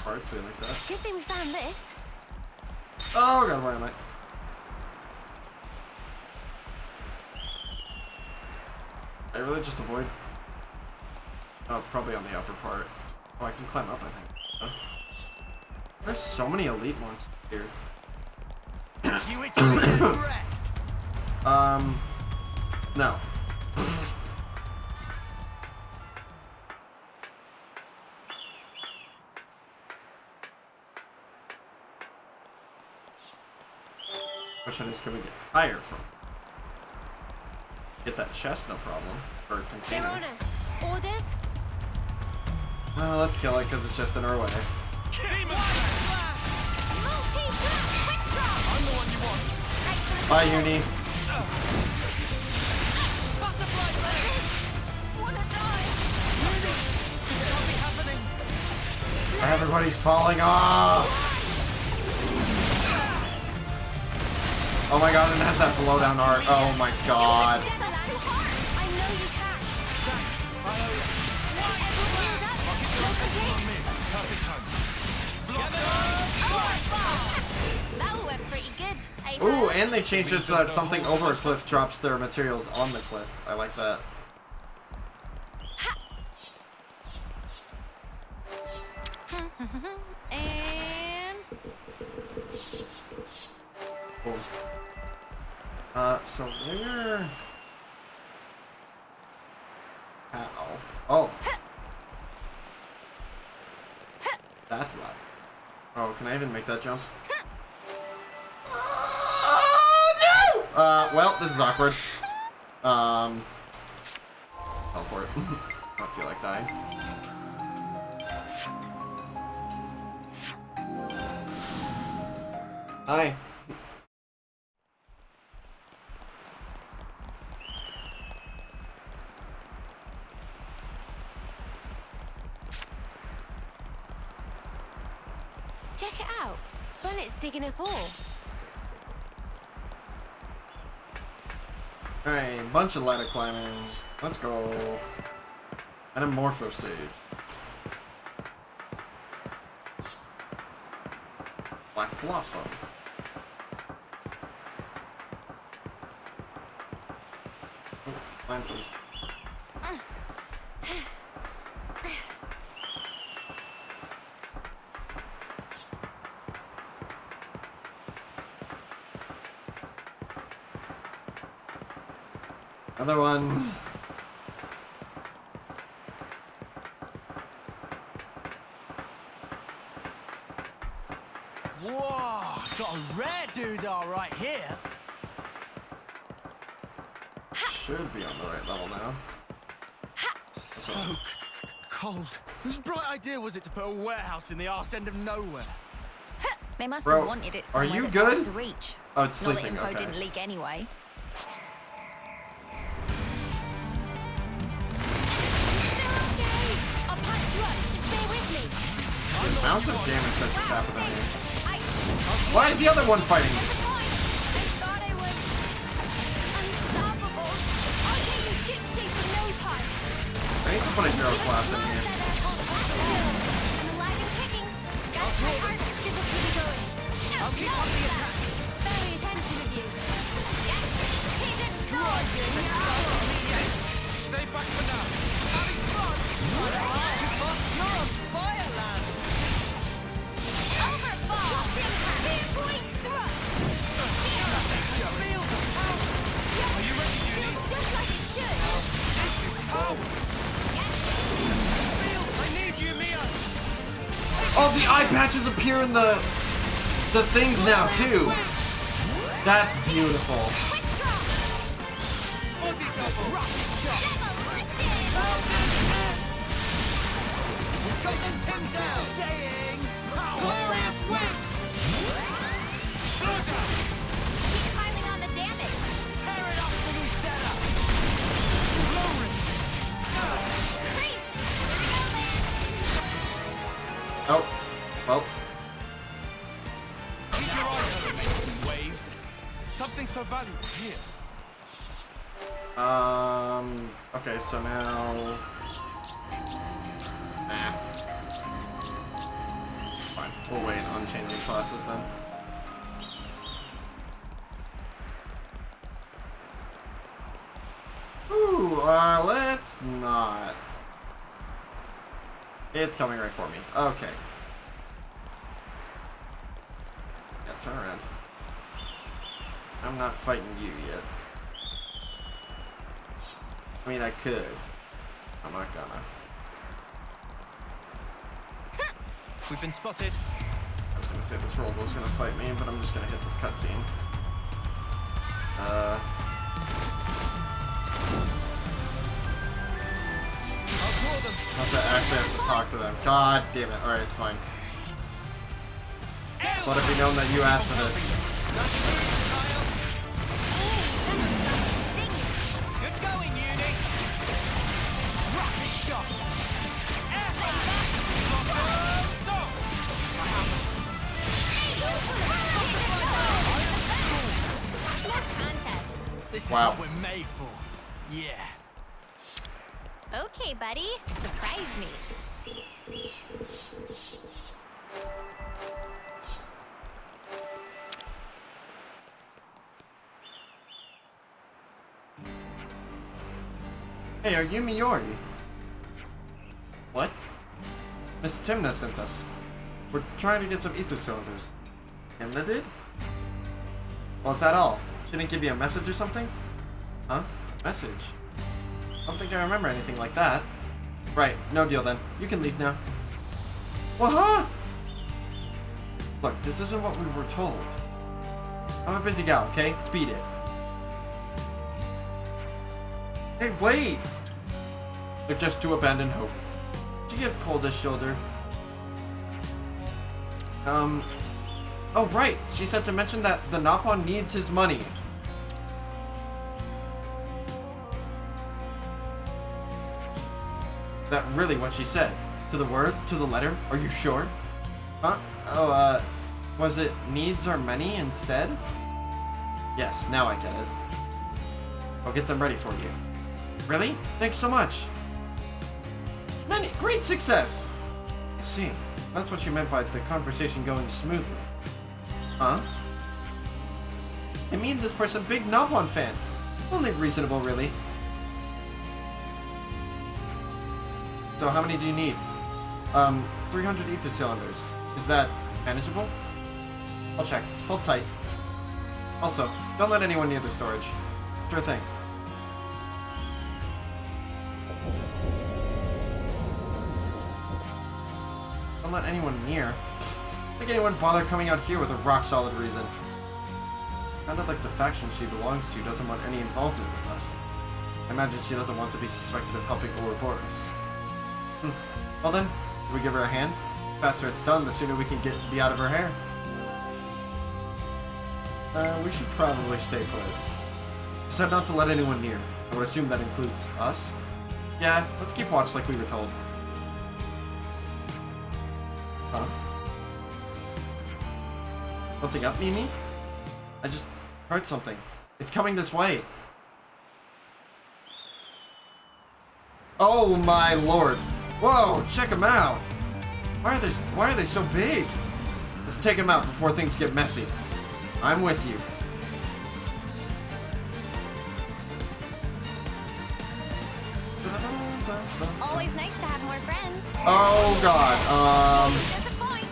Parts, we like that. Good thing we found this. Oh god, where am I? I really just avoid. Oh, it's probably on the upper part. Oh, I can climb up, I think. Huh? There's so many elite monsters here. No. Question is, can we get higher from? Get that chest, no problem. Or container. They're on us. Orders? Let's kill it because it's just in our way. Bye, Uni. Everybody's falling off. Oh my god, and it has that blowdown art. Oh my god. Ooh, and they changed it so that something over a cliff drops their materials on the cliff. I like that. And Cool. So where? Uh-oh. Oh. That's loud. Oh, can I even make that jump? Well, this is awkward. Teleport. I don't feel like dying. Hi. check it out. Bullets digging up ore. Alright, bunch of ladder climbing. Let's go. Metamorpho stage. Black Blossom. Oh, climb please. Another one. Whoa, got a rare doodah right here. Should be on the right level now. So cold. Whose bright idea was it to put a warehouse in the arse end of nowhere? They must Bro, have wanted it are somewhere you that's hard good? to reach. Oh, it's Not sleeping, that info okay. didn't leak anyway. The amount of damage that just happened to me. Why is the other one fighting me? I need to put a hero class in here. Stay back for now. You're on fire, lad. patches appear in the things now too. That's beautiful. Got them pinned down. Staying. Glorious win. Keep piling on the damage. Tear it up for Lucetta. Oh, well. Keep your eyes open, waves. Something so valuable here. Okay, so now... Nah. Fine, we'll wait on changing classes then. Ooh, let's not. It's coming right for me. Okay. Yeah, turn around. I'm not fighting you yet. I mean, I could. I'm not gonna. We've been spotted. I was gonna say this Robo's gonna fight me, but I'm just gonna hit this cutscene. I'll draw them. Unless I actually have to talk to them. God damn it. Alright, fine. Just let it be known that you asked for this. Good going, Uni. Rocket shot. This is Wow. what we're made for. Yeah. Okay, buddy. Surprise me. Hey, are you Miori? What? Miss Timna sent us. We're trying to get some ether cylinders. Timna did? Well, is that all? She didn't give you a message or something? Huh? Message? I don't think I remember anything like that. Right, no deal then. You can leave now. Well, huh? Look, this isn't what we were told. I'm a busy gal, okay? Beat it. Hey, wait! They're just to abandon hope. Did you give Cold his shoulder? Oh right, she said to mention that the Napon needs his money. That really what she said? To the word? To the letter? Are you sure? Huh? Oh, was it needs or many instead? Yes, now I get it. I'll get them ready for you. Really? Thanks so much. Many, great success! I see. That's what you meant by the conversation going smoothly. Huh? I mean this person big Napon fan. Only reasonable, really. So how many do you need? 300 ether cylinders. Is that manageable? I'll check. Hold tight. Also, don't let anyone near the storage. Sure thing. Don't let anyone near. Think anyone bother coming out here with a rock-solid reason. Sounded like the faction she belongs to doesn't want any involvement with us. I imagine she doesn't want to be suspected of helping Ouroboros. Well then, do we give her a hand? The faster it's done, the sooner we can be out of her hair. We should probably stay put. She said not to let anyone near. I would assume that includes us. Yeah, let's keep watch like we were told. Huh? Something up, Mimi? I just heard something. It's coming this way. Oh my lord. Whoa, check them out. Why are they so big? Let's take them out before things get messy. I'm with you. Always nice to have more friends. Oh god, Disappoint.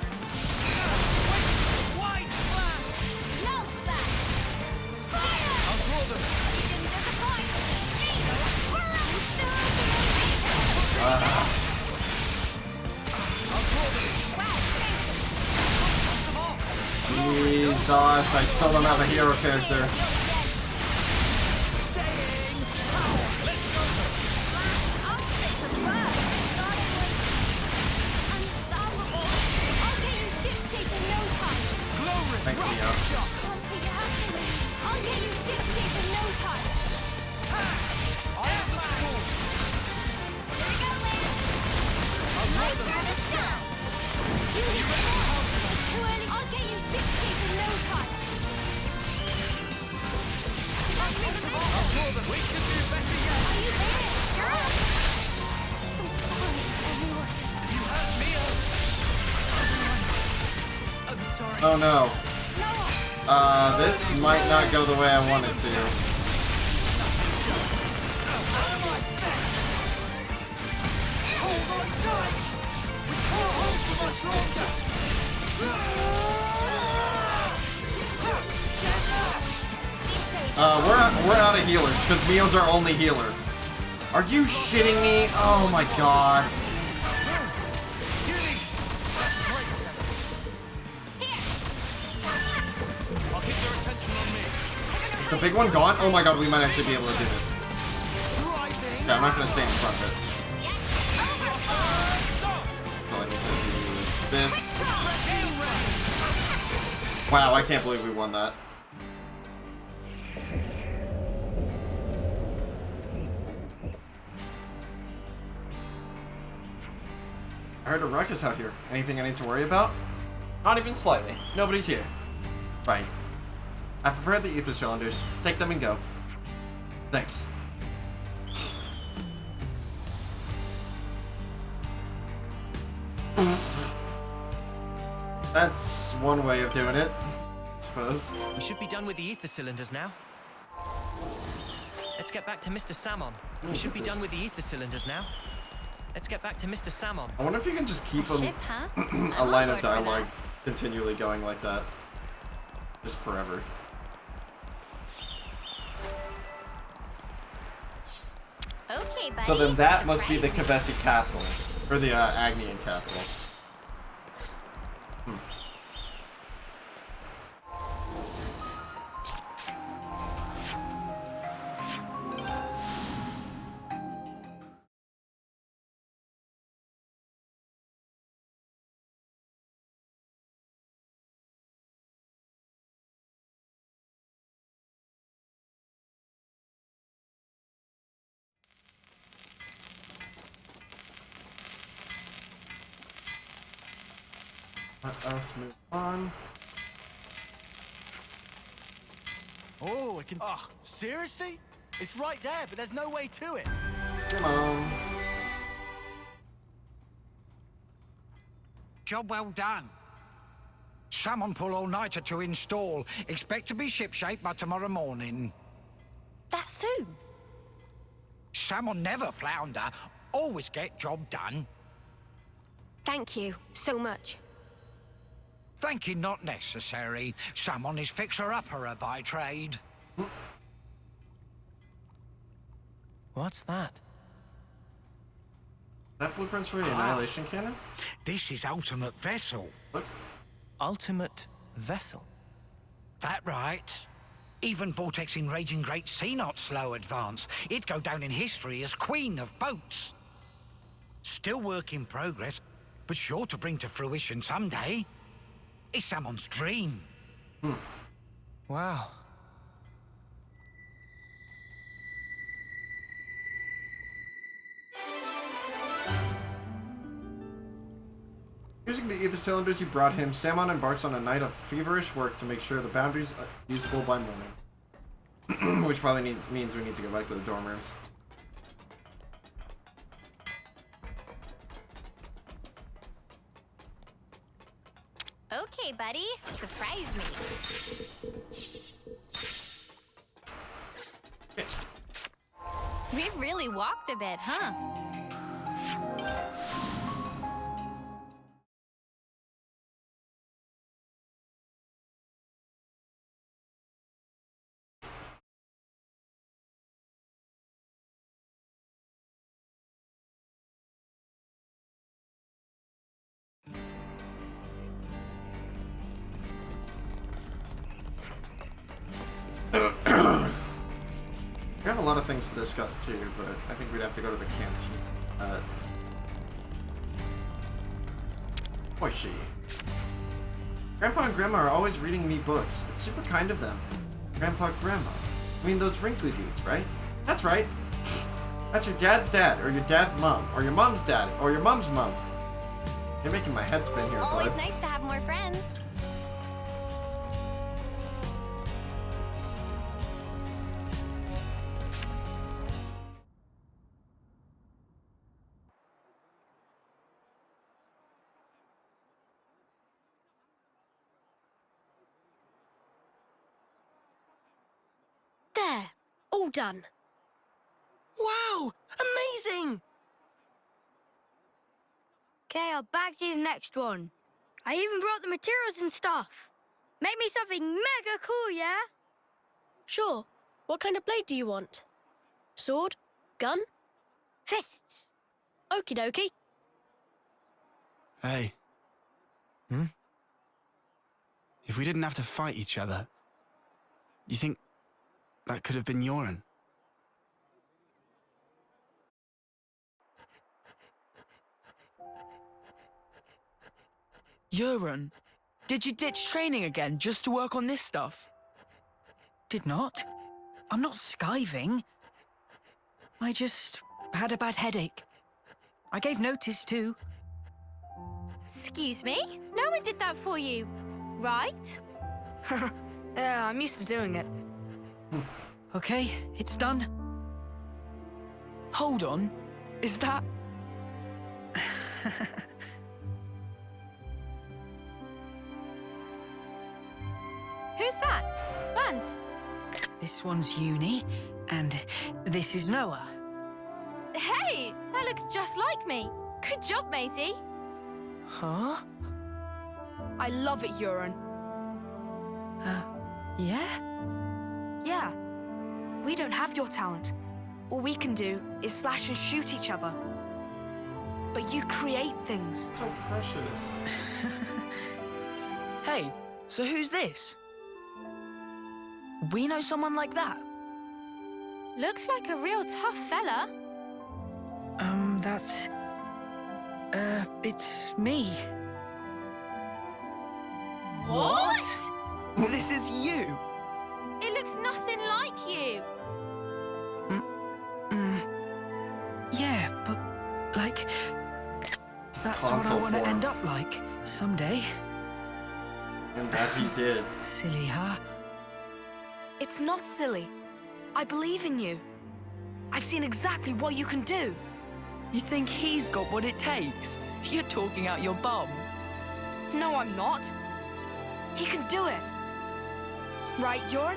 White slash. No slash. I'll draw them. Didn't disappoint. I'll draw them. sauce. I still don't have a hero character. Thanks, Neo. Oh no. This might not go the way I want it to. We're out of healers, because Mio's our only healer. Are you shitting me? Oh my god. Is the big one gone? Oh my god, we might actually be able to do this. Yeah, I'm not gonna stay in front of it. Oh, I need to do this. Wow, I can't believe we won that. I heard a ruckus out here. Anything I need to worry about? Not even slightly. Nobody's here. Right. I've prepared the ether cylinders. Take them and go. Thanks. That's one way of doing it, I suppose. We should be done with the ether cylinders now. Let's get back to Mr. Salmon. We should be done with the ether cylinders now. Let's get back to Mr. Salmon. I wonder if you can just keep a line of dialogue continually going like that. Just forever. Okay, buddy. So then that must be the Kavesi Castle. Or the Agnian Castle. Let us move on. Oh, I can. Oh, seriously? It's right there, but there's no way to it. Come on. Job well done. Salmon pull all-nighter to install. Expect to be shipshape by tomorrow morning. That soon? Salmon never flounder. Always get job done. Thank you so much. Thank you not necessary. Salmon is fixer-upperer by trade. What's that? That blueprints for the Annihilation Cannon? This is ultimate vessel. Looks... Ultimate vessel? That right. Even vortex-in raging great sea not slow advance. It'd go down in history as queen of boats. Still work in progress, but sure to bring to fruition someday. It's someone's dream. Wow. Using the ether cylinders you brought him, Samon embarks on a night of feverish work to make sure the boundaries are usable by morning. Which probably means we need to go back to the dorm rooms. Okay, buddy. Surprise me. We've really walked a bit, huh? lot of things to discuss too, but I think we'd have to go to the canteen. Oishi. Grandpa and Grandma are always reading me books. It's super kind of them. Grandpa, Grandma. I mean those wrinkly dudes, right? That's right. That's your dad's dad, or your dad's mom, or your mom's dad, or your mom's mom. You're making my head spin here, Always bud. nice to have more friends. There. All done. Wow! Amazing! Okay, I'll bagsy the next one. I even brought the materials and stuff. Make me something mega cool, yeah? Sure. What kind of blade do you want? Sword? Gun? Fists. Okie dokie. Hey. If we didn't have to fight each other, you think that could have been Yoren? Yoren, did you ditch training again just to work on this stuff? Did not. I'm not skiving. I just had a bad headache. I gave notice too. Excuse me? No one did that for you, right? Yeah, I'm used to doing it. Okay, it's done. Hold on. Is that... Who's that? Lance. This one's Uni, and this is Noah. Hey, that looks just like me. Good job, matey. Huh? I love it, Yoren. Yeah? Yeah. We don't have your talent. All we can do is slash and shoot each other. But you create things. So precious. Hey, so who's this? We know someone like that? Looks like a real tough fella. That's... it's me. What? This is you. It looks nothing like you. Yeah, but, like... That's what I want to end up like, someday. And that he did. Silly, huh? It's not silly. I believe in you. I've seen exactly what you can do. You think he's got what it takes? You're talking out your bum. No, I'm not. He can do it. Right, Yoren?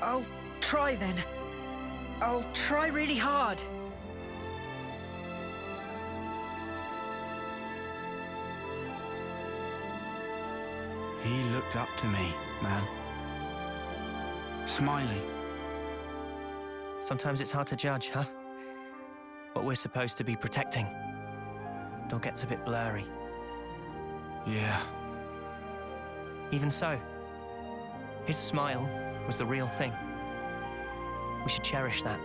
I'll try then. I'll try really hard. He looked up to me, man. Smiling. Sometimes it's hard to judge, huh? What we're supposed to be protecting. It all gets a bit blurry. Yeah. Even so, his smile was the real thing. We should cherish that.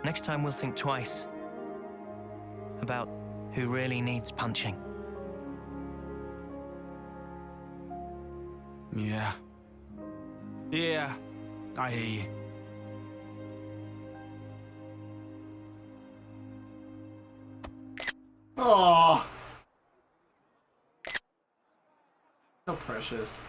Next time we'll think twice about who really needs punching. Yeah. Yeah, I hear you. Oh, so precious.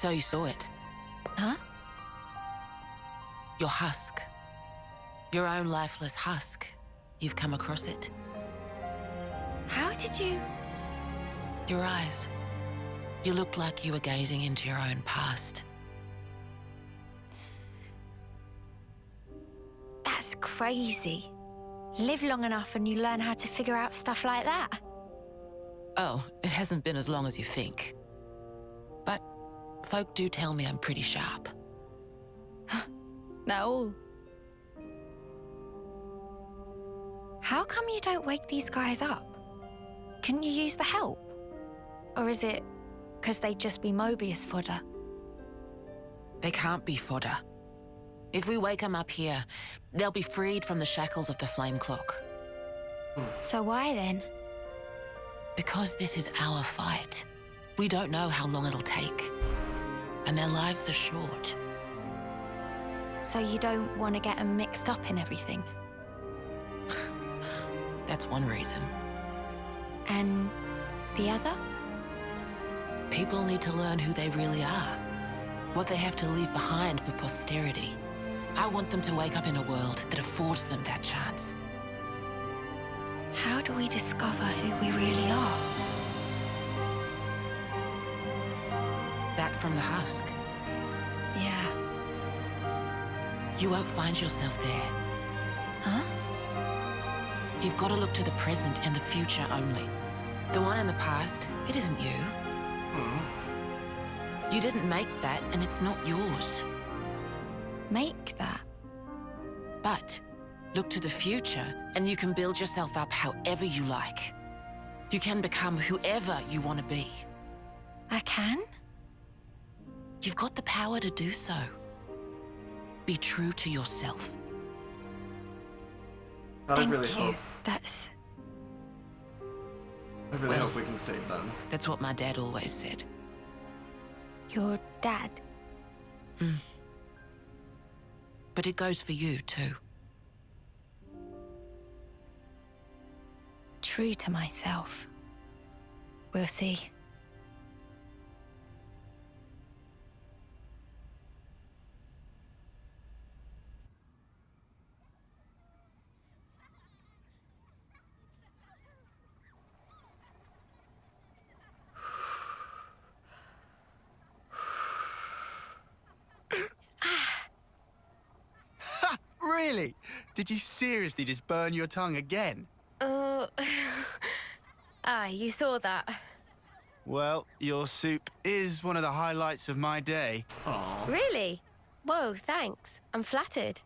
So you saw it. Huh? Your husk. Your own lifeless husk. You've come across it. How did you... Your eyes. You looked like you were gazing into your own past. That's crazy. Live long enough and you learn how to figure out stuff like that. Oh, it hasn't been as long as you think. But folk do tell me I'm pretty sharp. No. How come you don't wake these guys up? Can you use the help? Or is it because they'd just be Mobius fodder? They can't be fodder. If we wake them up here, they'll be freed from the shackles of the flame clock. So why then? Because this is our fight. We don't know how long it'll take. And their lives are short. So you don't want to get them mixed up in everything? That's one reason. And the other? People need to learn who they really are. What they have to leave behind for posterity. I want them to wake up in a world that affords them that chance. How do we discover who we really are? That from the husk. Yeah. You won't find yourself there. Huh? You've got to look to the present and the future only. The one in the past, it isn't you. You didn't make that, and it's not yours. Make that? But look to the future, and you can build yourself up however you like. You can become whoever you want to be. I can? You've got the power to do so. Be true to yourself. I really hope. That's... I really hope we can save them. That's what my dad always said. Your dad? But it goes for you, too. True to myself. We'll see. Really? Did you seriously just burn your tongue again? You saw that. Well, your soup is one of the highlights of my day. Aww. Really? Whoa, thanks. I'm flattered.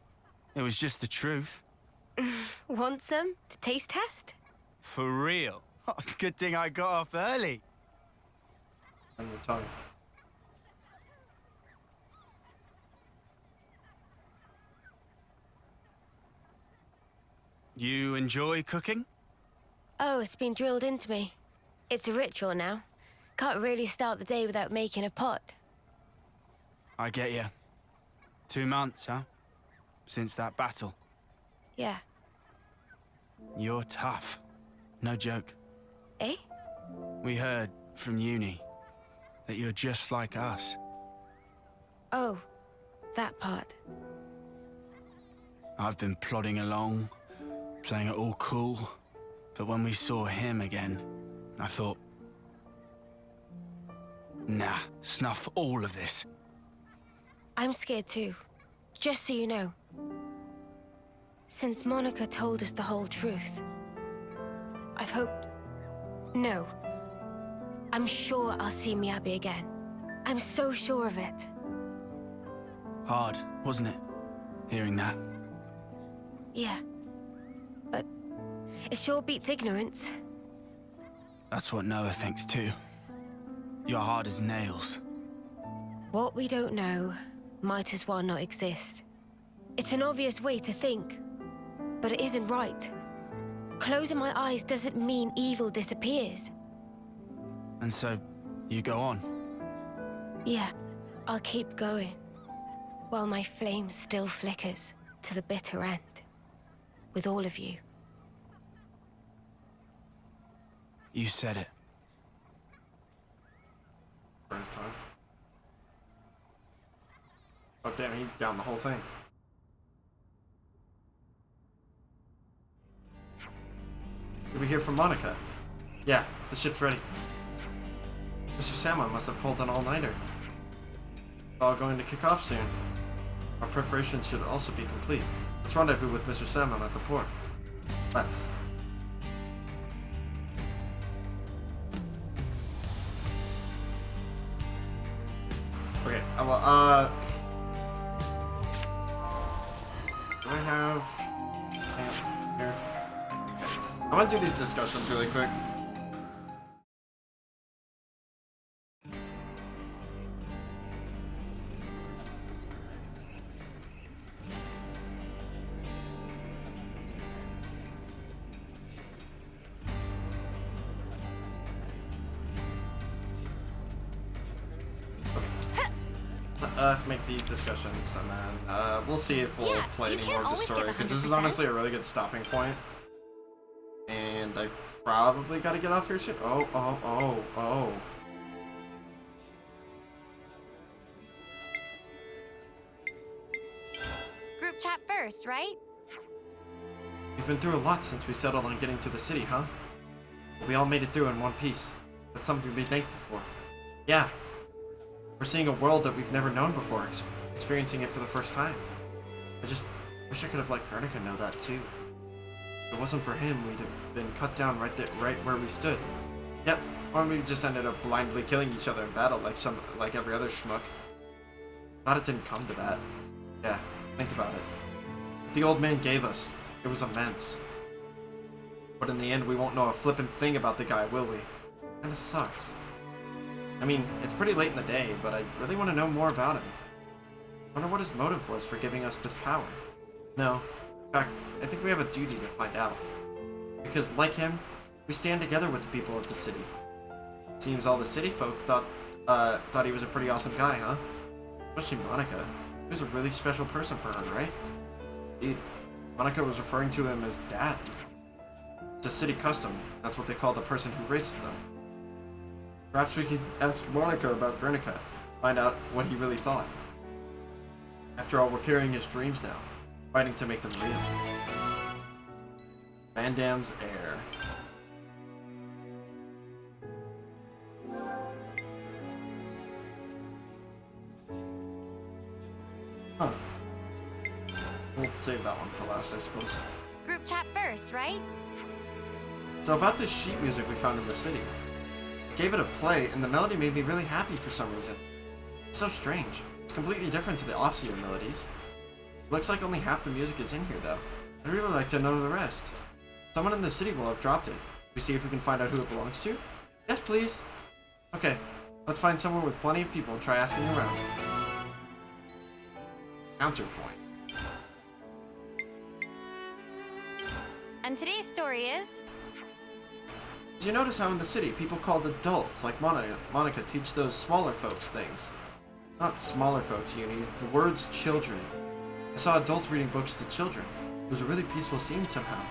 It was just the truth. Want some to taste test? For real. Good thing I got off early. On your tongue. You enjoy cooking? Oh, it's been drilled into me. It's a ritual now. Can't really start the day without making a pot. I get you. 2 months, huh? Since that battle. Yeah. You're tough. No joke. Eh? We heard from uni that you're just like us. Oh, that part. I've been plodding along, playing it all cool. But when we saw him again, I thought, nah, snuff all of this. I'm scared too, just so you know. Since Monica told us the whole truth, I've hoped... No. I'm sure I'll see Miyabi again. I'm so sure of it. Hard, wasn't it? Hearing that. Yeah. But it sure beats ignorance. That's what Noah thinks too. You're hard as nails. What we don't know might as well not exist. It's an obvious way to think, but it isn't right. Closing my eyes doesn't mean evil disappears. And so, you go on? Yeah, I'll keep going, while my flame still flickers to the bitter end. With all of you. You said it. First time. Oh damn, he downed the whole thing. Did we hear from Monica? Yeah, the ship's ready. Mr. Salmon must have pulled an all-nighter. It's all going to kick off soon. Our preparations should also be complete. Let's rendezvous with Mr. Salmon at the port. Let's. Okay, well, do I have... here? Okay. I'm gonna do these discussions really quick. Let's make these discussions, and then we'll see if we'll play any more of the story, because this is honestly a really good stopping point. And I've probably got to get off here soon. Oh. Group chat first, right? We've been through a lot since we settled on getting to the city, huh? But we all made it through in one piece. That's something to be thankful for. Yeah. We're seeing a world that we've never known before, experiencing it for the first time. I just wish I could have let Guernica know that too. If it wasn't for him, we'd have been cut down right where we stood. Yep, or we just ended up blindly killing each other in battle like every other schmuck. Thought it didn't come to that. Yeah, think about it. What the old man gave us, it was immense. But in the end, we won't know a flippin' thing about the guy, will we? Kinda sucks. I mean, it's pretty late in the day, but I really want to know more about him. I wonder what his motive was for giving us this power. No, in fact, I think we have a duty to find out. Because, like him, we stand together with the people of the city. Seems all the city folk thought he was a pretty awesome guy, huh? Especially Monica. He was a really special person for her, right? Indeed, Monica was referring to him as Dad. It's a city custom. That's what they call the person who raises them. Perhaps we could ask Monica about Guernica, find out what he really thought. After all, we're carrying his dreams now, fighting to make them real. Van Damme's heir. Huh. We'll save that one for last, I suppose. Group chat first, right? So about this sheet music we found in the city. Gave it a play, and the melody made me really happy for some reason. It's so strange. It's completely different to the Offseer melodies. Looks like only half the music is in here, though. I'd really like to know the rest. Someone in the city will have dropped it. We see if we can find out who it belongs to? Yes, please. Okay, let's find somewhere with plenty of people and try asking around. Counterpoint. And today's story is... Did you notice how in the city people called adults like Monica teach those smaller folks things? Not smaller folks, Uni. The word's children. I saw adults reading books to children. It was a really peaceful scene somehow.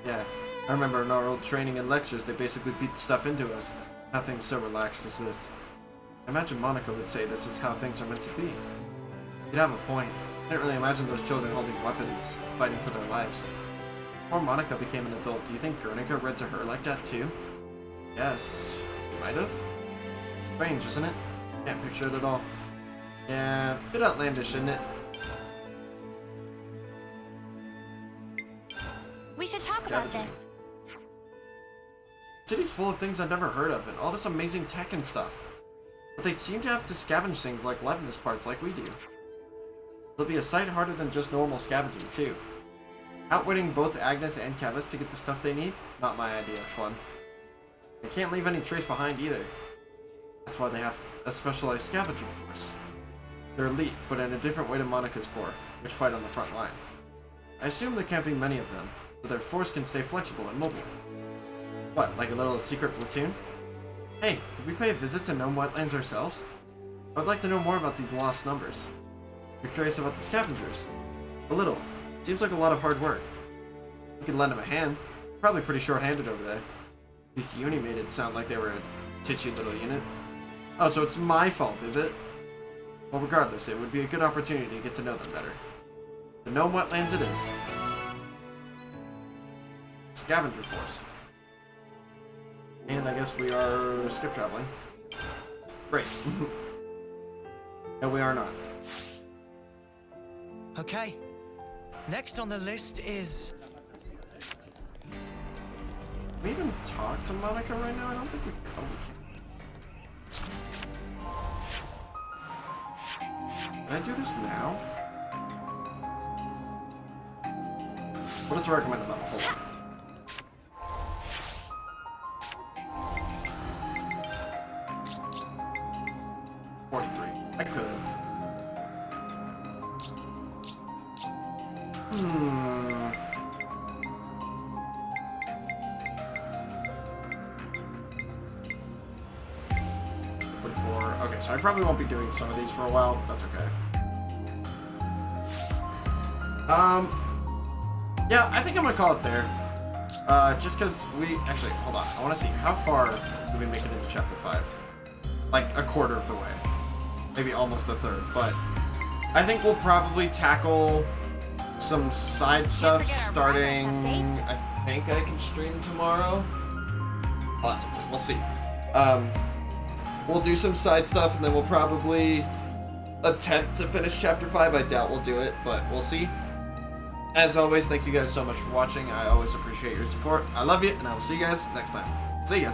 Yeah, I remember in our old training and lectures they basically beat stuff into us. Nothing so relaxed as this. I imagine Monica would say this is how things are meant to be. You'd have a point. I can't really imagine those children holding weapons, fighting for their lives. Before Monica became an adult, do you think Guernica read to her like that too? Yes, she might have. Strange, isn't it? Can't picture it at all. Yeah, a bit outlandish, isn't it? We should talk about this. City's full of things I've never heard of, and all this amazing tech and stuff. But they seem to have to scavenge things like Levinus parts like we do. It'll be a sight harder than just normal scavenging, too. Outwitting both Agnes and Kevis to get the stuff they need? Not my idea of fun. They can't leave any trace behind either. That's why they have a specialized scavenging force. They're elite, but in a different way to Monica's corps, which fight on the front line. I assume there can't be many of them, so their force can stay flexible and mobile. What, like a little secret platoon? Hey, could we pay a visit to Gnome Wetlands ourselves? I'd like to know more about these lost numbers. You're curious about the scavengers? A little. Seems like a lot of hard work. We could lend them a hand. Probably pretty short-handed over there. At least Uni made it sound like they were a titchy little unit. Oh, so it's my fault, is it? Well, regardless, it would be a good opportunity to get to know them better. To know what lands it is. Scavenger force. And I guess we are skip traveling. Great. No, we are not. Okay. Next on the list is... Can we even talk to Monica right now? I don't think we can. Oh, we can. Can I do this now? What is the recommended level? Hold on. I could. Hmm. Okay, so I probably won't be doing some of these for a while. That's okay. Yeah, I think I'm gonna call it there. Just because we... Actually, hold on. I want to see how far do we make it into Chapter 5? Like, a quarter of the way. Maybe almost a third, but... I think we'll probably tackle some side stuff starting... I think I can stream tomorrow? Possibly. We'll see. We'll do some side stuff, and then we'll probably attempt to finish Chapter 5. I doubt we'll do it, but we'll see. As always, thank you guys so much for watching. I always appreciate your support. I love you, and I will see you guys next time. See ya!